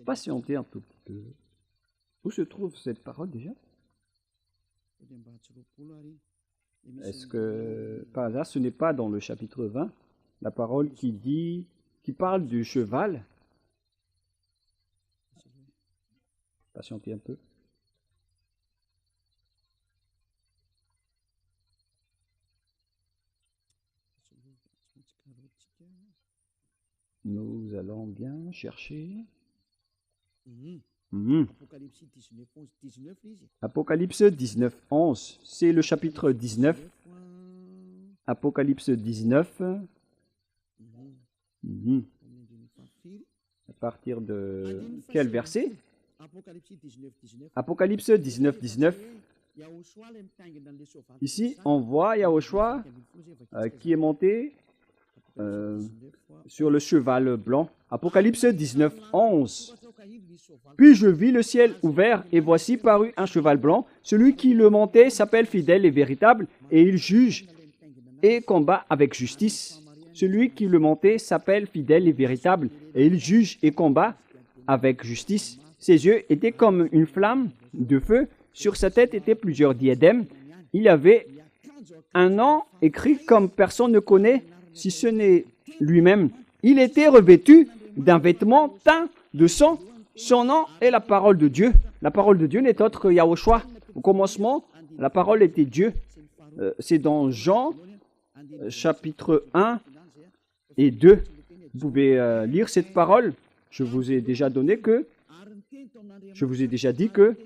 S1: Patientez un tout petit peu. Où se trouve cette parole déjà? Est-ce que, par hasard, ce n'est pas dans le chapitre 20, la parole qui parle du cheval? Patientez un peu. Nous allons bien chercher. Apocalypse 19, 11. C'est le chapitre 19. Apocalypse 19. À partir de quel verset? Apocalypse 19, 19. Ici, on voit Yahushua qui est monté sur le cheval blanc. Apocalypse 19, 11. Puis je vis le ciel ouvert, et voici parut un cheval blanc. Celui qui le montait s'appelle fidèle et véritable, et il juge et combat avec justice. Celui qui le montait s'appelle fidèle et véritable, et il juge et combat avec justice. Ses yeux étaient comme une flamme de feu. Sur sa tête étaient plusieurs diadèmes. Il avait un nom écrit comme personne ne connaît, si ce n'est lui-même. Il était revêtu d'un vêtement teint de sang. Son nom est la parole de Dieu. La parole de Dieu n'est autre que Yahushua. Au commencement, La parole était Dieu. C'est dans Jean, chapitre 1 et 2. Vous pouvez lire cette parole. Je vous ai déjà dit que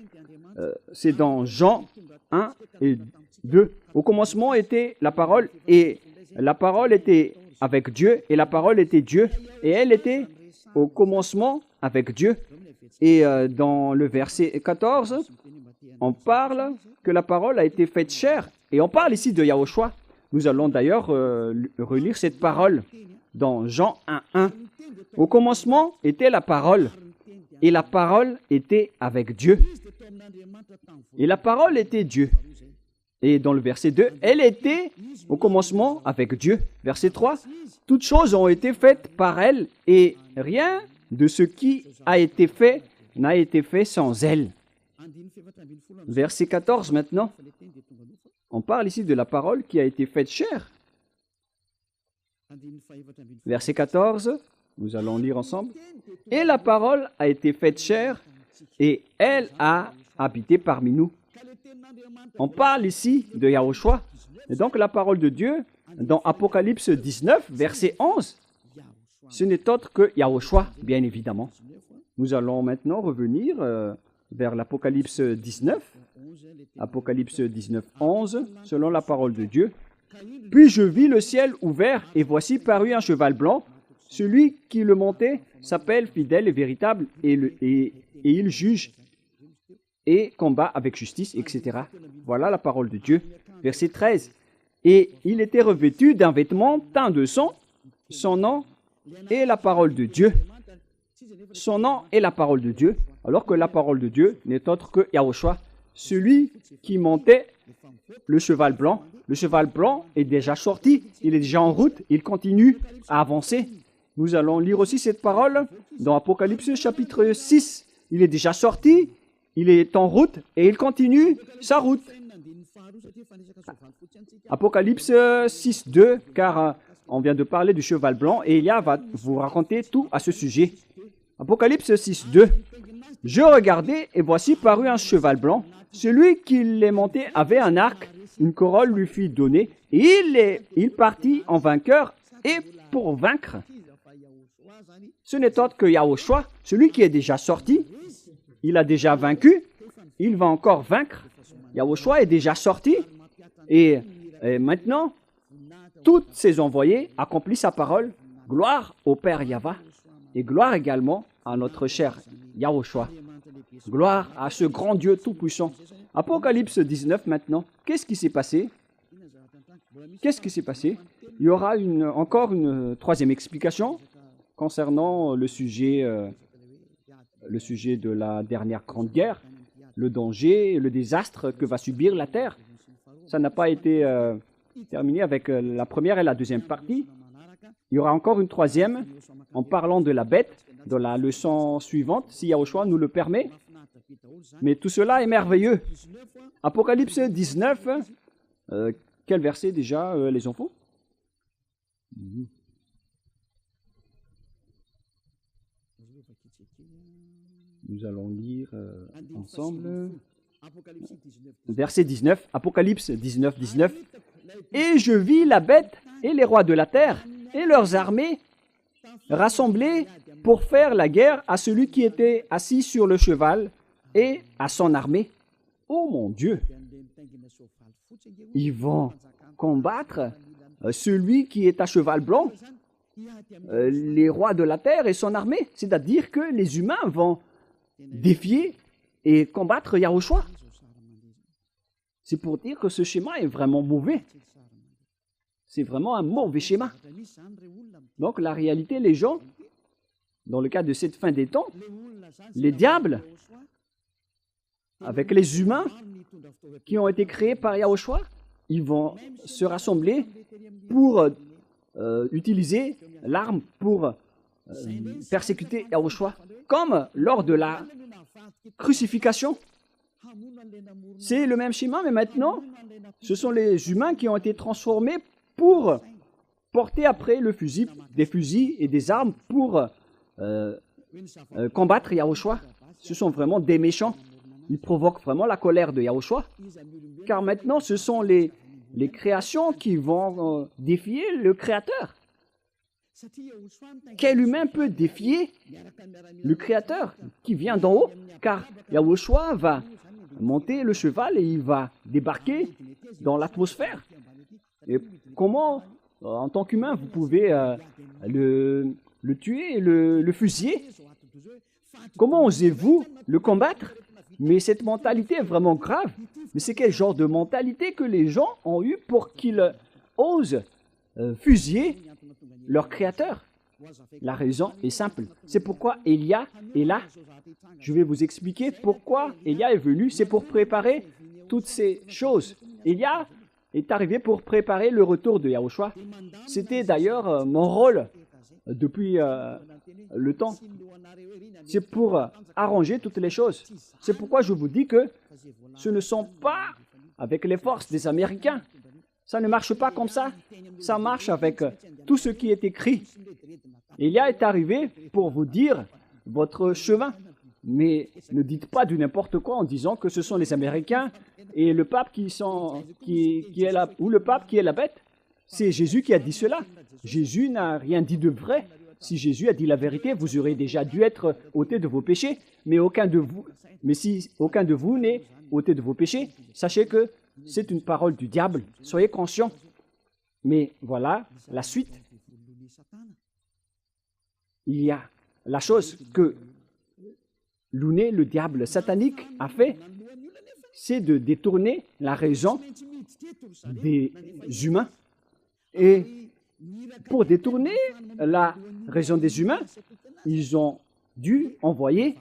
S1: c'est dans Jean 1 et 2. Au commencement était la parole, et la parole était avec Dieu, et la parole était Dieu, et elle était au commencement avec Dieu. Et dans le verset 14, on parle que la parole a été faite chair, et on parle ici de Yahushua. Nous allons d'ailleurs relire cette parole dans Jean 1:1. Au commencement était la parole, et la parole était avec Dieu. Et la parole était Dieu. Et dans le verset 2, elle était au commencement avec Dieu. Verset 3, toutes choses ont été faites par elle, et rien de ce qui a été fait n'a été fait sans elle. Verset 14 maintenant. On parle ici de la parole qui a été faite chair. Verset 14, nous allons lire ensemble. Et la parole a été faite chair, et elle a habité parmi nous. On parle ici de Yahushua. Et donc la parole de Dieu, dans Apocalypse 19, verset 11, ce n'est autre que Yahushua, bien évidemment. Nous allons maintenant revenir vers l'Apocalypse 19. Apocalypse 19, 11, selon la parole de Dieu. Puis je vis le ciel ouvert, et voici parut un cheval blanc. Celui qui le montait s'appelle fidèle et véritable, et il juge et combat avec justice, etc. Voilà la parole de Dieu. Verset 13. Et il était revêtu d'un vêtement teint de sang. Son nom est la parole de Dieu. Son nom est la parole de Dieu, alors que la parole de Dieu n'est autre que Yahushua, celui qui montait le cheval blanc. Le cheval blanc est déjà sorti, il est déjà en route, il continue à avancer. Nous allons lire aussi cette parole dans Apocalypse chapitre 6. Il est déjà sorti, il est en route et il continue sa route. Apocalypse 6, 2, car on vient de parler du cheval blanc et Elia va vous raconter tout à ce sujet. Apocalypse 6, 2. Je regardai et voici parut un cheval blanc. Celui qui les montait avait un arc, une corolle lui fut donnée et il partit en vainqueur et pour vaincre. Ce n'est autre que Yahushua, celui qui est déjà sorti. Il a déjà vaincu, il va encore vaincre. Yahushua est déjà sorti et maintenant, tous ses envoyés accomplissent sa parole. Gloire au Père Yahva et gloire également à notre cher Yahushua. Gloire à ce grand Dieu tout-puissant. Apocalypse 19 maintenant. Qu'est-ce qui s'est passé? Qu'est-ce qui s'est passé? Il y aura encore une troisième explication concernant le sujet de la dernière grande guerre, le danger, le désastre que va subir la terre. Ça n'a pas été terminé avec la première et la deuxième partie. Il y aura encore une troisième en parlant de la bête dans la leçon suivante, si Yahushua nous le permet. Mais tout cela est merveilleux. Apocalypse 19, quel verset déjà, les enfants? Nous allons lire ensemble. Verset 19, Apocalypse 19, 19. Et je vis la bête et les rois de la terre et leurs armées rassemblés pour faire la guerre à celui qui était assis sur le cheval et à son armée. Oh mon Dieu! Ils vont combattre celui qui est à cheval blanc, les rois de la terre et son armée. C'est-à-dire que les humains vont défier et combattre Yahushua. C'est pour dire que ce schéma est vraiment mauvais. C'est vraiment un mauvais schéma. Donc la réalité, les gens, dans le cas de cette fin des temps, les diables, avec les humains qui ont été créés par Yahushua, ils vont se rassembler pour utiliser l'arme pour persécuter Yahushua, comme lors de la crucifixion. C'est le même schéma, mais maintenant, ce sont les humains qui ont été transformés pour porter après des fusils et des armes pour combattre Yahushua. Ce sont vraiment des méchants. Il provoque vraiment la colère de Yahushua. Car maintenant, ce sont les créations qui vont défier le Créateur. Quel humain peut défier le Créateur qui vient d'en haut? Car Yahushua va monter le cheval et il va débarquer dans l'atmosphère. Et comment, en tant qu'humain, vous pouvez le tuer et le fusiller? Comment osez-vous le combattre? Mais cette mentalité est vraiment grave. Mais c'est quel genre de mentalité que les gens ont eu pour qu'ils osent fusiller leur créateur? La raison est simple. C'est pourquoi Élia est là. Je vais vous expliquer pourquoi Élia est venu. C'est pour préparer toutes ces choses. Élia est arrivé pour préparer le retour de Yahushua. C'était d'ailleurs mon rôle depuis le temps. C'est pour arranger toutes les choses. C'est pourquoi je vous dis que ce ne sont pas avec les forces des Américains. Ça ne marche pas comme ça. Ça marche avec tout ce qui est écrit. Élia est arrivé pour vous dire votre chemin. Mais ne dites pas du n'importe quoi en disant que ce sont les Américains et le pape qui est là, ou le pape qui est la bête. C'est Jésus qui a dit cela. Jésus n'a rien dit de vrai. Si Jésus a dit la vérité, vous aurez déjà dû être ôté de vos péchés. Mais si aucun de vous n'est ôté de vos péchés, sachez que c'est une parole du diable. Soyez conscients. Mais voilà la suite. Il y a la chose que Louné, le diable satanique, a fait, c'est de détourner la raison des humains. Et pour détourner la raison des humains, ils ont dû envoyer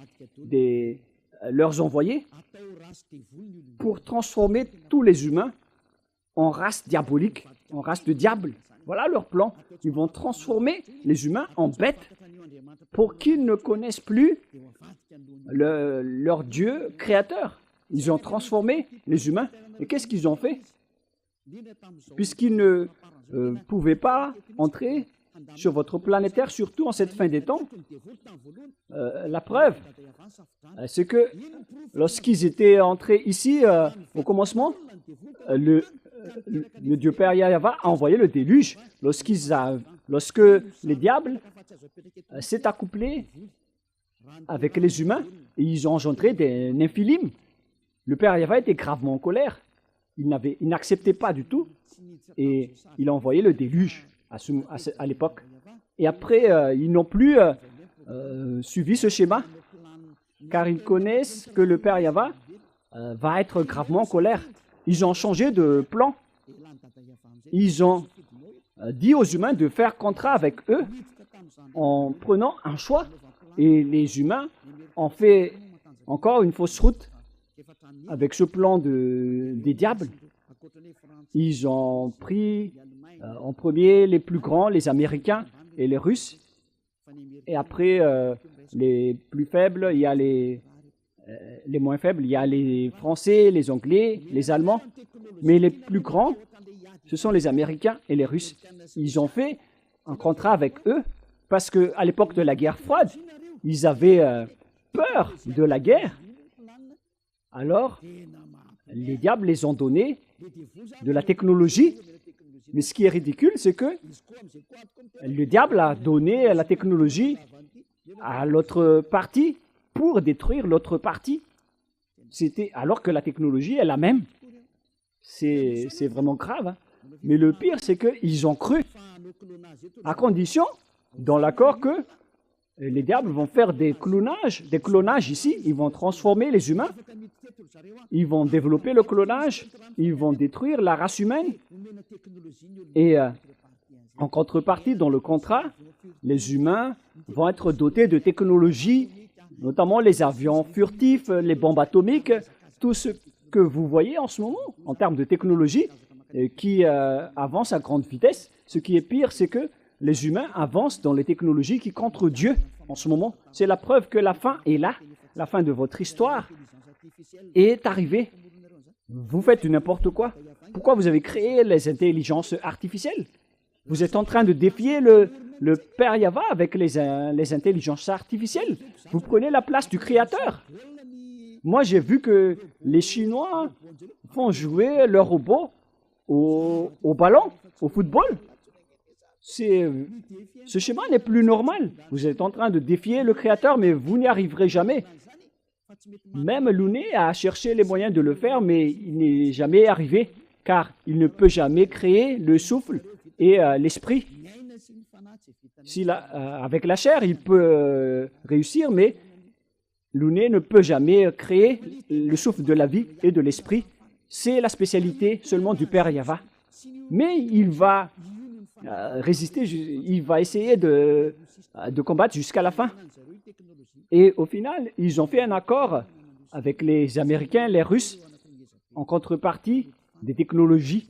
S1: leurs envoyés pour transformer tous les humains en race diabolique, en race de diable. Voilà leur plan. Ils vont transformer les humains en bêtes pour qu'ils ne connaissent plus leur Dieu créateur. Ils ont transformé les humains. Et qu'est-ce qu'ils ont fait? Puisqu'ils ne pouvaient pas entrer sur votre planète Terre, surtout en cette fin des temps. La preuve, c'est que lorsqu'ils étaient entrés ici au commencement, le Dieu Père Yahva a envoyé le déluge. Lorsque les diables s'est accouplé avec les humains, et ils ont engendré des nymphilim. Le Père Yahva était gravement en colère. Il n'acceptait pas du tout. Et il a envoyé le déluge à l'époque. Et après, ils n'ont plus suivi ce schéma, car ils connaissent que le Père Yahva va être gravement en colère. Ils ont changé de plan. Ils ont dit aux humains de faire contrat avec eux en prenant un choix. Et les humains ont fait encore une fausse route avec ce plan des diables. Ils ont pris en premier les plus grands, les Américains et les Russes. Et après, les plus faibles, il y a les moins faibles, il y a les Français, les Anglais, les Allemands. Mais les plus grands, ce sont les Américains et les Russes. Ils ont fait un contrat avec eux parce qu'à l'époque de la guerre froide, ils avaient peur de la guerre. Alors, les diables les ont donné de la technologie. Mais ce qui est ridicule, c'est que le diable a donné la technologie à l'autre partie pour détruire l'autre partie. Alors que la technologie est la même. C'est vraiment grave. Hein? Mais le pire, c'est qu'ils ont cru, à condition, dans l'accord, que les diables vont faire des clonages ici. Ils vont transformer les humains. Ils vont développer le clonage. Ils vont détruire la race humaine. Et en contrepartie, dans le contrat, les humains vont être dotés de technologies, notamment les avions furtifs, les bombes atomiques, tout ce que vous voyez en ce moment en termes de technologie qui avance à grande vitesse. Ce qui est pire, c'est que les humains avancent dans les technologies qui contre Dieu en ce moment. C'est la preuve que la fin est là. La fin de votre histoire est arrivée. Vous faites du n'importe quoi. Pourquoi vous avez créé les intelligences artificielles? Vous êtes en train de défier le Père Yahva avec les intelligences artificielles. Vous prenez la place du Créateur. Moi, j'ai vu que les Chinois font jouer leurs robots au ballon, au football. Ce schéma n'est plus normal. Vous êtes en train de défier le Créateur, mais vous n'y arriverez jamais. Même Looney a cherché les moyens de le faire, mais il n'est jamais arrivé, car il ne peut jamais créer le souffle et l'esprit. Avec la chair, il peut réussir, mais Looney ne peut jamais créer le souffle de la vie et de l'esprit. C'est la spécialité seulement du Père Yahva. Mais il va résister, il va essayer de combattre jusqu'à la fin. Et au final, ils ont fait un accord avec les Américains, les Russes, en contrepartie des technologies.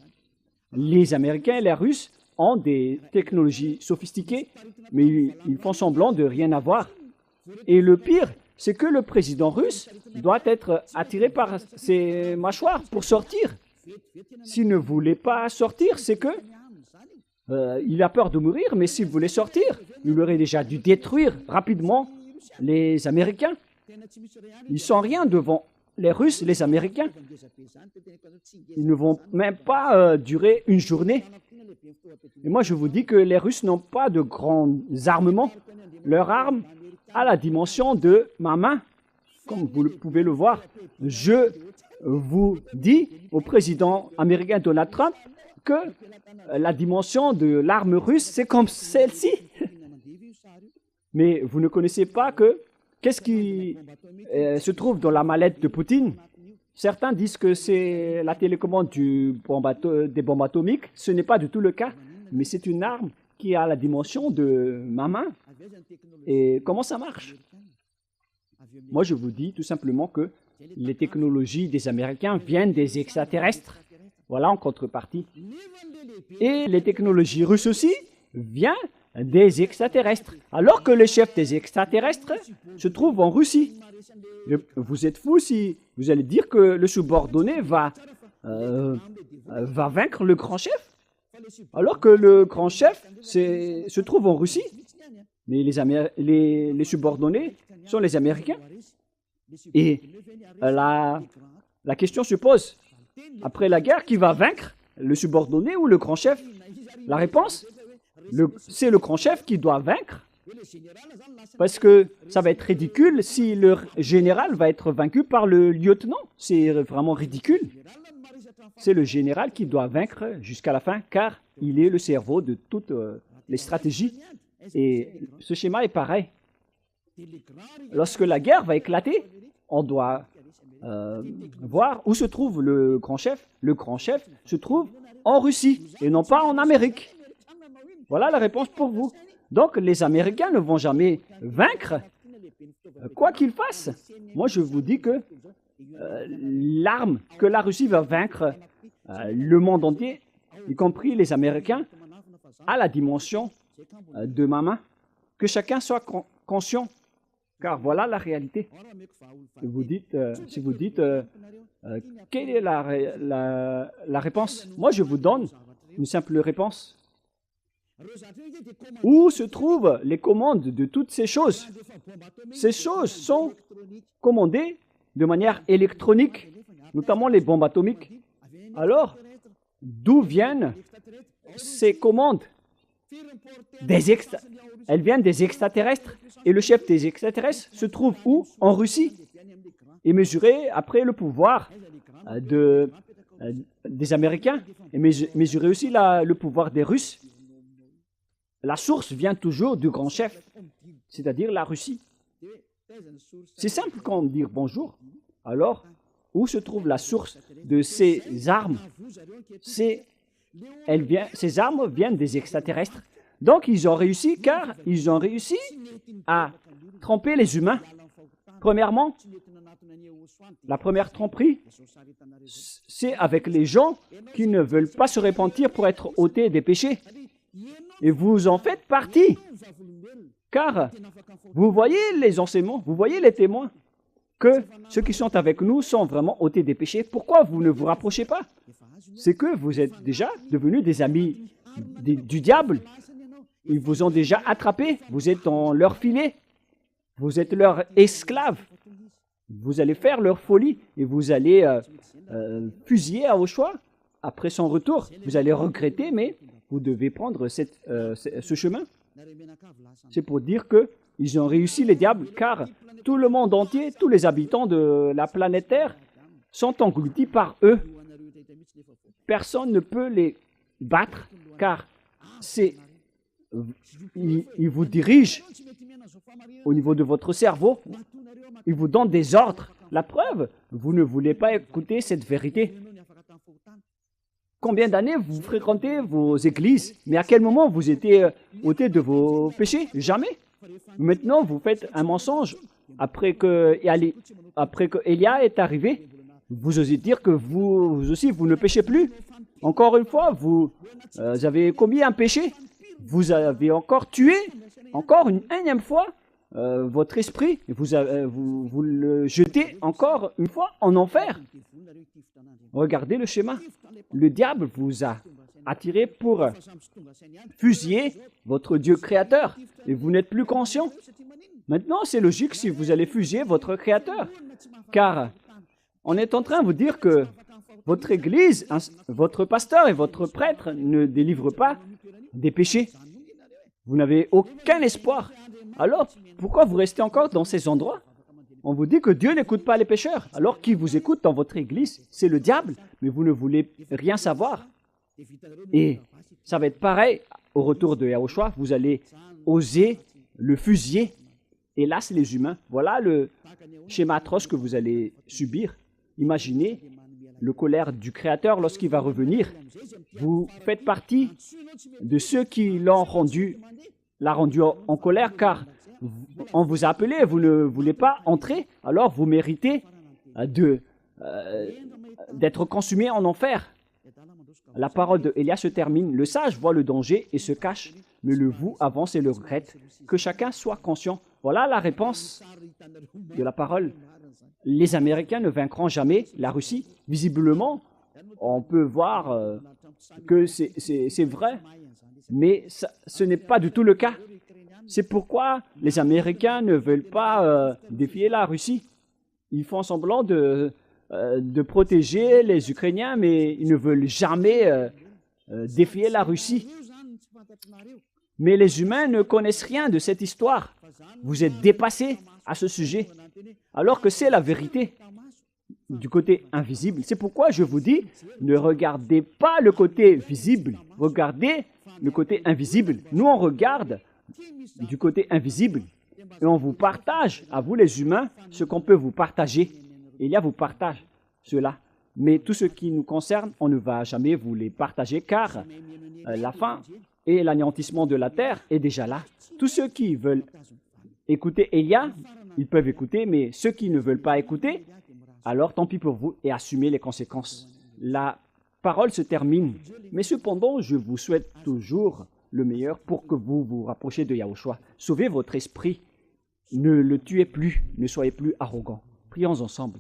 S1: Les Américains et les Russes ont des technologies sophistiquées, mais ils font semblant de rien avoir. Et le pire, c'est que le président russe doit être attiré par ses mâchoires pour sortir. S'il ne voulait pas sortir, c'est que il a peur de mourir, mais s'il voulait sortir, il aurait déjà dû détruire rapidement les Américains. Ils sont rien devant les Russes, les Américains. Ils ne vont même pas durer une journée. Et moi, je vous dis que les Russes n'ont pas de grands armements. Leur arme a la dimension de ma main, comme vous pouvez le voir. Je vous dis au président américain Donald Trump que la dimension de l'arme russe, c'est comme celle-ci. Mais vous ne connaissez pas qu'est-ce qui se trouve dans la mallette de Poutine. Certains disent que c'est la télécommande des bombes atomiques. Ce n'est pas du tout le cas, mais c'est une arme qui a la dimension de ma main. Et comment ça marche? Moi, je vous dis tout simplement que les technologies des Américains viennent des extraterrestres. Voilà, en contrepartie. Et les technologies russes aussi viennent des extraterrestres, alors que le chef des extraterrestres se trouve en Russie. Vous êtes fous si vous allez dire que le subordonné va vaincre le grand chef, alors que le grand chef se trouve en Russie. Mais les subordonnés sont les Américains. Et la question se pose, après la guerre, qui va vaincre, le subordonné ou le grand chef? La réponse, c'est le grand chef qui doit vaincre. Parce que ça va être ridicule si le général va être vaincu par le lieutenant. C'est vraiment ridicule. C'est le général qui doit vaincre jusqu'à la fin, car il est le cerveau de toutes les stratégies. Et ce schéma est pareil. Lorsque la guerre va éclater, on doit voir où se trouve le grand chef. Le grand chef se trouve en Russie et non pas en Amérique. Voilà la réponse pour vous. Donc, les Américains ne vont jamais vaincre, quoi qu'ils fassent. Moi, je vous dis que l'arme que la Russie va vaincre le monde entier, y compris les Américains, a la dimension de ma main. Que chacun soit conscient, car voilà la réalité. Si vous dites, quelle est la réponse? Moi, je vous donne une simple réponse. Où se trouvent les commandes de toutes ces choses? Ces choses sont commandées de manière électronique, notamment les bombes atomiques. Alors, d'où viennent ces commandes? Elles viennent des extraterrestres. Et le chef des extraterrestres se trouve où? En Russie. Et mesurer après le pouvoir des Américains et mesurer aussi le pouvoir des Russes. La source vient toujours du grand chef, c'est-à-dire la Russie. C'est simple comme dire bonjour. Alors, où se trouve la source de ces armes? Ces armes viennent des extraterrestres. Donc, ils ont réussi car ils ont réussi à tromper les humains. Premièrement, la première tromperie, c'est avec les gens qui ne veulent pas se repentir pour être ôtés des péchés. Et vous en faites partie, car vous voyez les enseignements, vous voyez les témoins, que ceux qui sont avec nous sont vraiment ôtés des péchés. Pourquoi vous ne vous rapprochez pas? C'est que vous êtes déjà devenus des amis du diable. Ils vous ont déjà attrapés, vous êtes dans leur filet, vous êtes leur esclave. Vous allez faire leur folie et vous allez fusiller Yahushua après son retour. Vous allez regretter, mais vous devez prendre ce chemin. C'est pour dire qu'ils ont réussi les diables, car tout le monde entier, tous les habitants de la planète Terre sont engloutis par eux. Personne ne peut les battre, car ils vous dirigent au niveau de votre cerveau. Ils vous donnent des ordres. La preuve, vous ne voulez pas écouter cette vérité. Combien d'années vous fréquentez vos églises, mais à quel moment vous étiez ôté de vos péchés? Jamais. Maintenant, vous faites un mensonge. Après que Élia est arrivé, vous osez dire que vous aussi, vous ne péchez plus. Encore une fois, vous avez commis un péché. Vous avez encore tué, encore une énième fois, votre esprit. Vous le jetez encore une fois en enfer. Regardez le schéma. Le diable vous a attiré pour fusiller votre Dieu créateur. Et vous n'êtes plus conscient. Maintenant, c'est logique si vous allez fusiller votre créateur. Car on est en train de vous dire que votre église, votre pasteur et votre prêtre ne délivrent pas des péchés. Vous n'avez aucun espoir. Alors, pourquoi vous restez encore dans ces endroits? On vous dit que Dieu n'écoute pas les pécheurs. Alors, qui vous écoute dans votre église? C'est le diable, mais vous ne voulez rien savoir. Et ça va être pareil au retour de Yahushua. Vous allez oser le fusiller. Et là, c'est les humains. Voilà le schéma atroce que vous allez subir. Imaginez le colère du Créateur lorsqu'il va revenir. Vous faites partie de ceux qui l'a rendu en colère, car on vous a appelé, vous ne voulez pas entrer, alors vous méritez d'être consumé en enfer. La parole de Élia se termine. Le sage voit le danger et se cache, mais le vous avance et le regrette. Que chacun soit conscient. Voilà la réponse de la parole. Les Américains ne vaincront jamais la Russie. Visiblement, on peut voir que c'est vrai, mais ce n'est pas du tout le cas. C'est pourquoi les Américains ne veulent pas défier la Russie. Ils font semblant de protéger les Ukrainiens, mais ils ne veulent jamais défier la Russie. Mais les humains ne connaissent rien de cette histoire. Vous êtes dépassés à ce sujet, alors que c'est la vérité du côté invisible. C'est pourquoi je vous dis, ne regardez pas le côté visible, regardez le côté invisible. Nous, on regarde du côté invisible et on vous partage, à vous les humains, ce qu'on peut vous partager. Élia vous partage cela. Mais tout ce qui nous concerne, on ne va jamais vous les partager, car la fin et l'anéantissement de la terre est déjà là. Tous ceux qui veulent écouter Élia, ils peuvent écouter, mais ceux qui ne veulent pas écouter, alors tant pis pour vous et assumez les conséquences. La parole se termine, mais cependant, je vous souhaite toujours le meilleur pour que vous vous rapprochiez de Yahushua. Sauvez votre esprit, ne le tuez plus, ne soyez plus arrogant. Prions ensemble.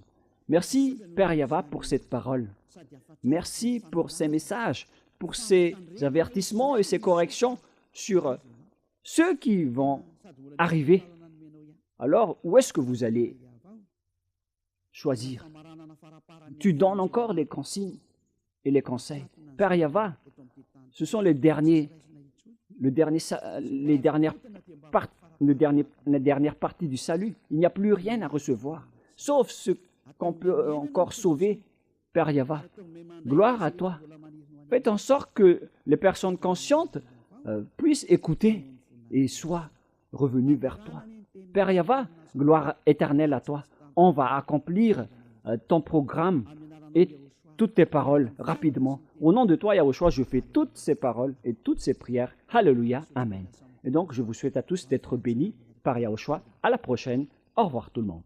S1: Merci, Père Yahva, pour cette parole. Merci pour ces messages, pour ces avertissements et ces corrections sur ceux qui vont arriver. Alors, où est-ce que vous allez choisir? Tu donnes encore les consignes et les conseils. Père Yahva, ce sont les dernières parties du salut. Il n'y a plus rien à recevoir, sauf ce qu'on peut encore sauver, Père Yahva. Gloire à toi. Faites en sorte que les personnes conscientes puissent écouter et soient revenues vers toi. Père Yahva, gloire éternelle à toi. On va accomplir ton programme et toutes tes paroles rapidement. Au nom de toi, Yahushua, je fais toutes ces paroles et toutes ces prières. Alléluia. Amen. Et donc, je vous souhaite à tous d'être bénis par Yahushua. À la prochaine. Au revoir tout le monde.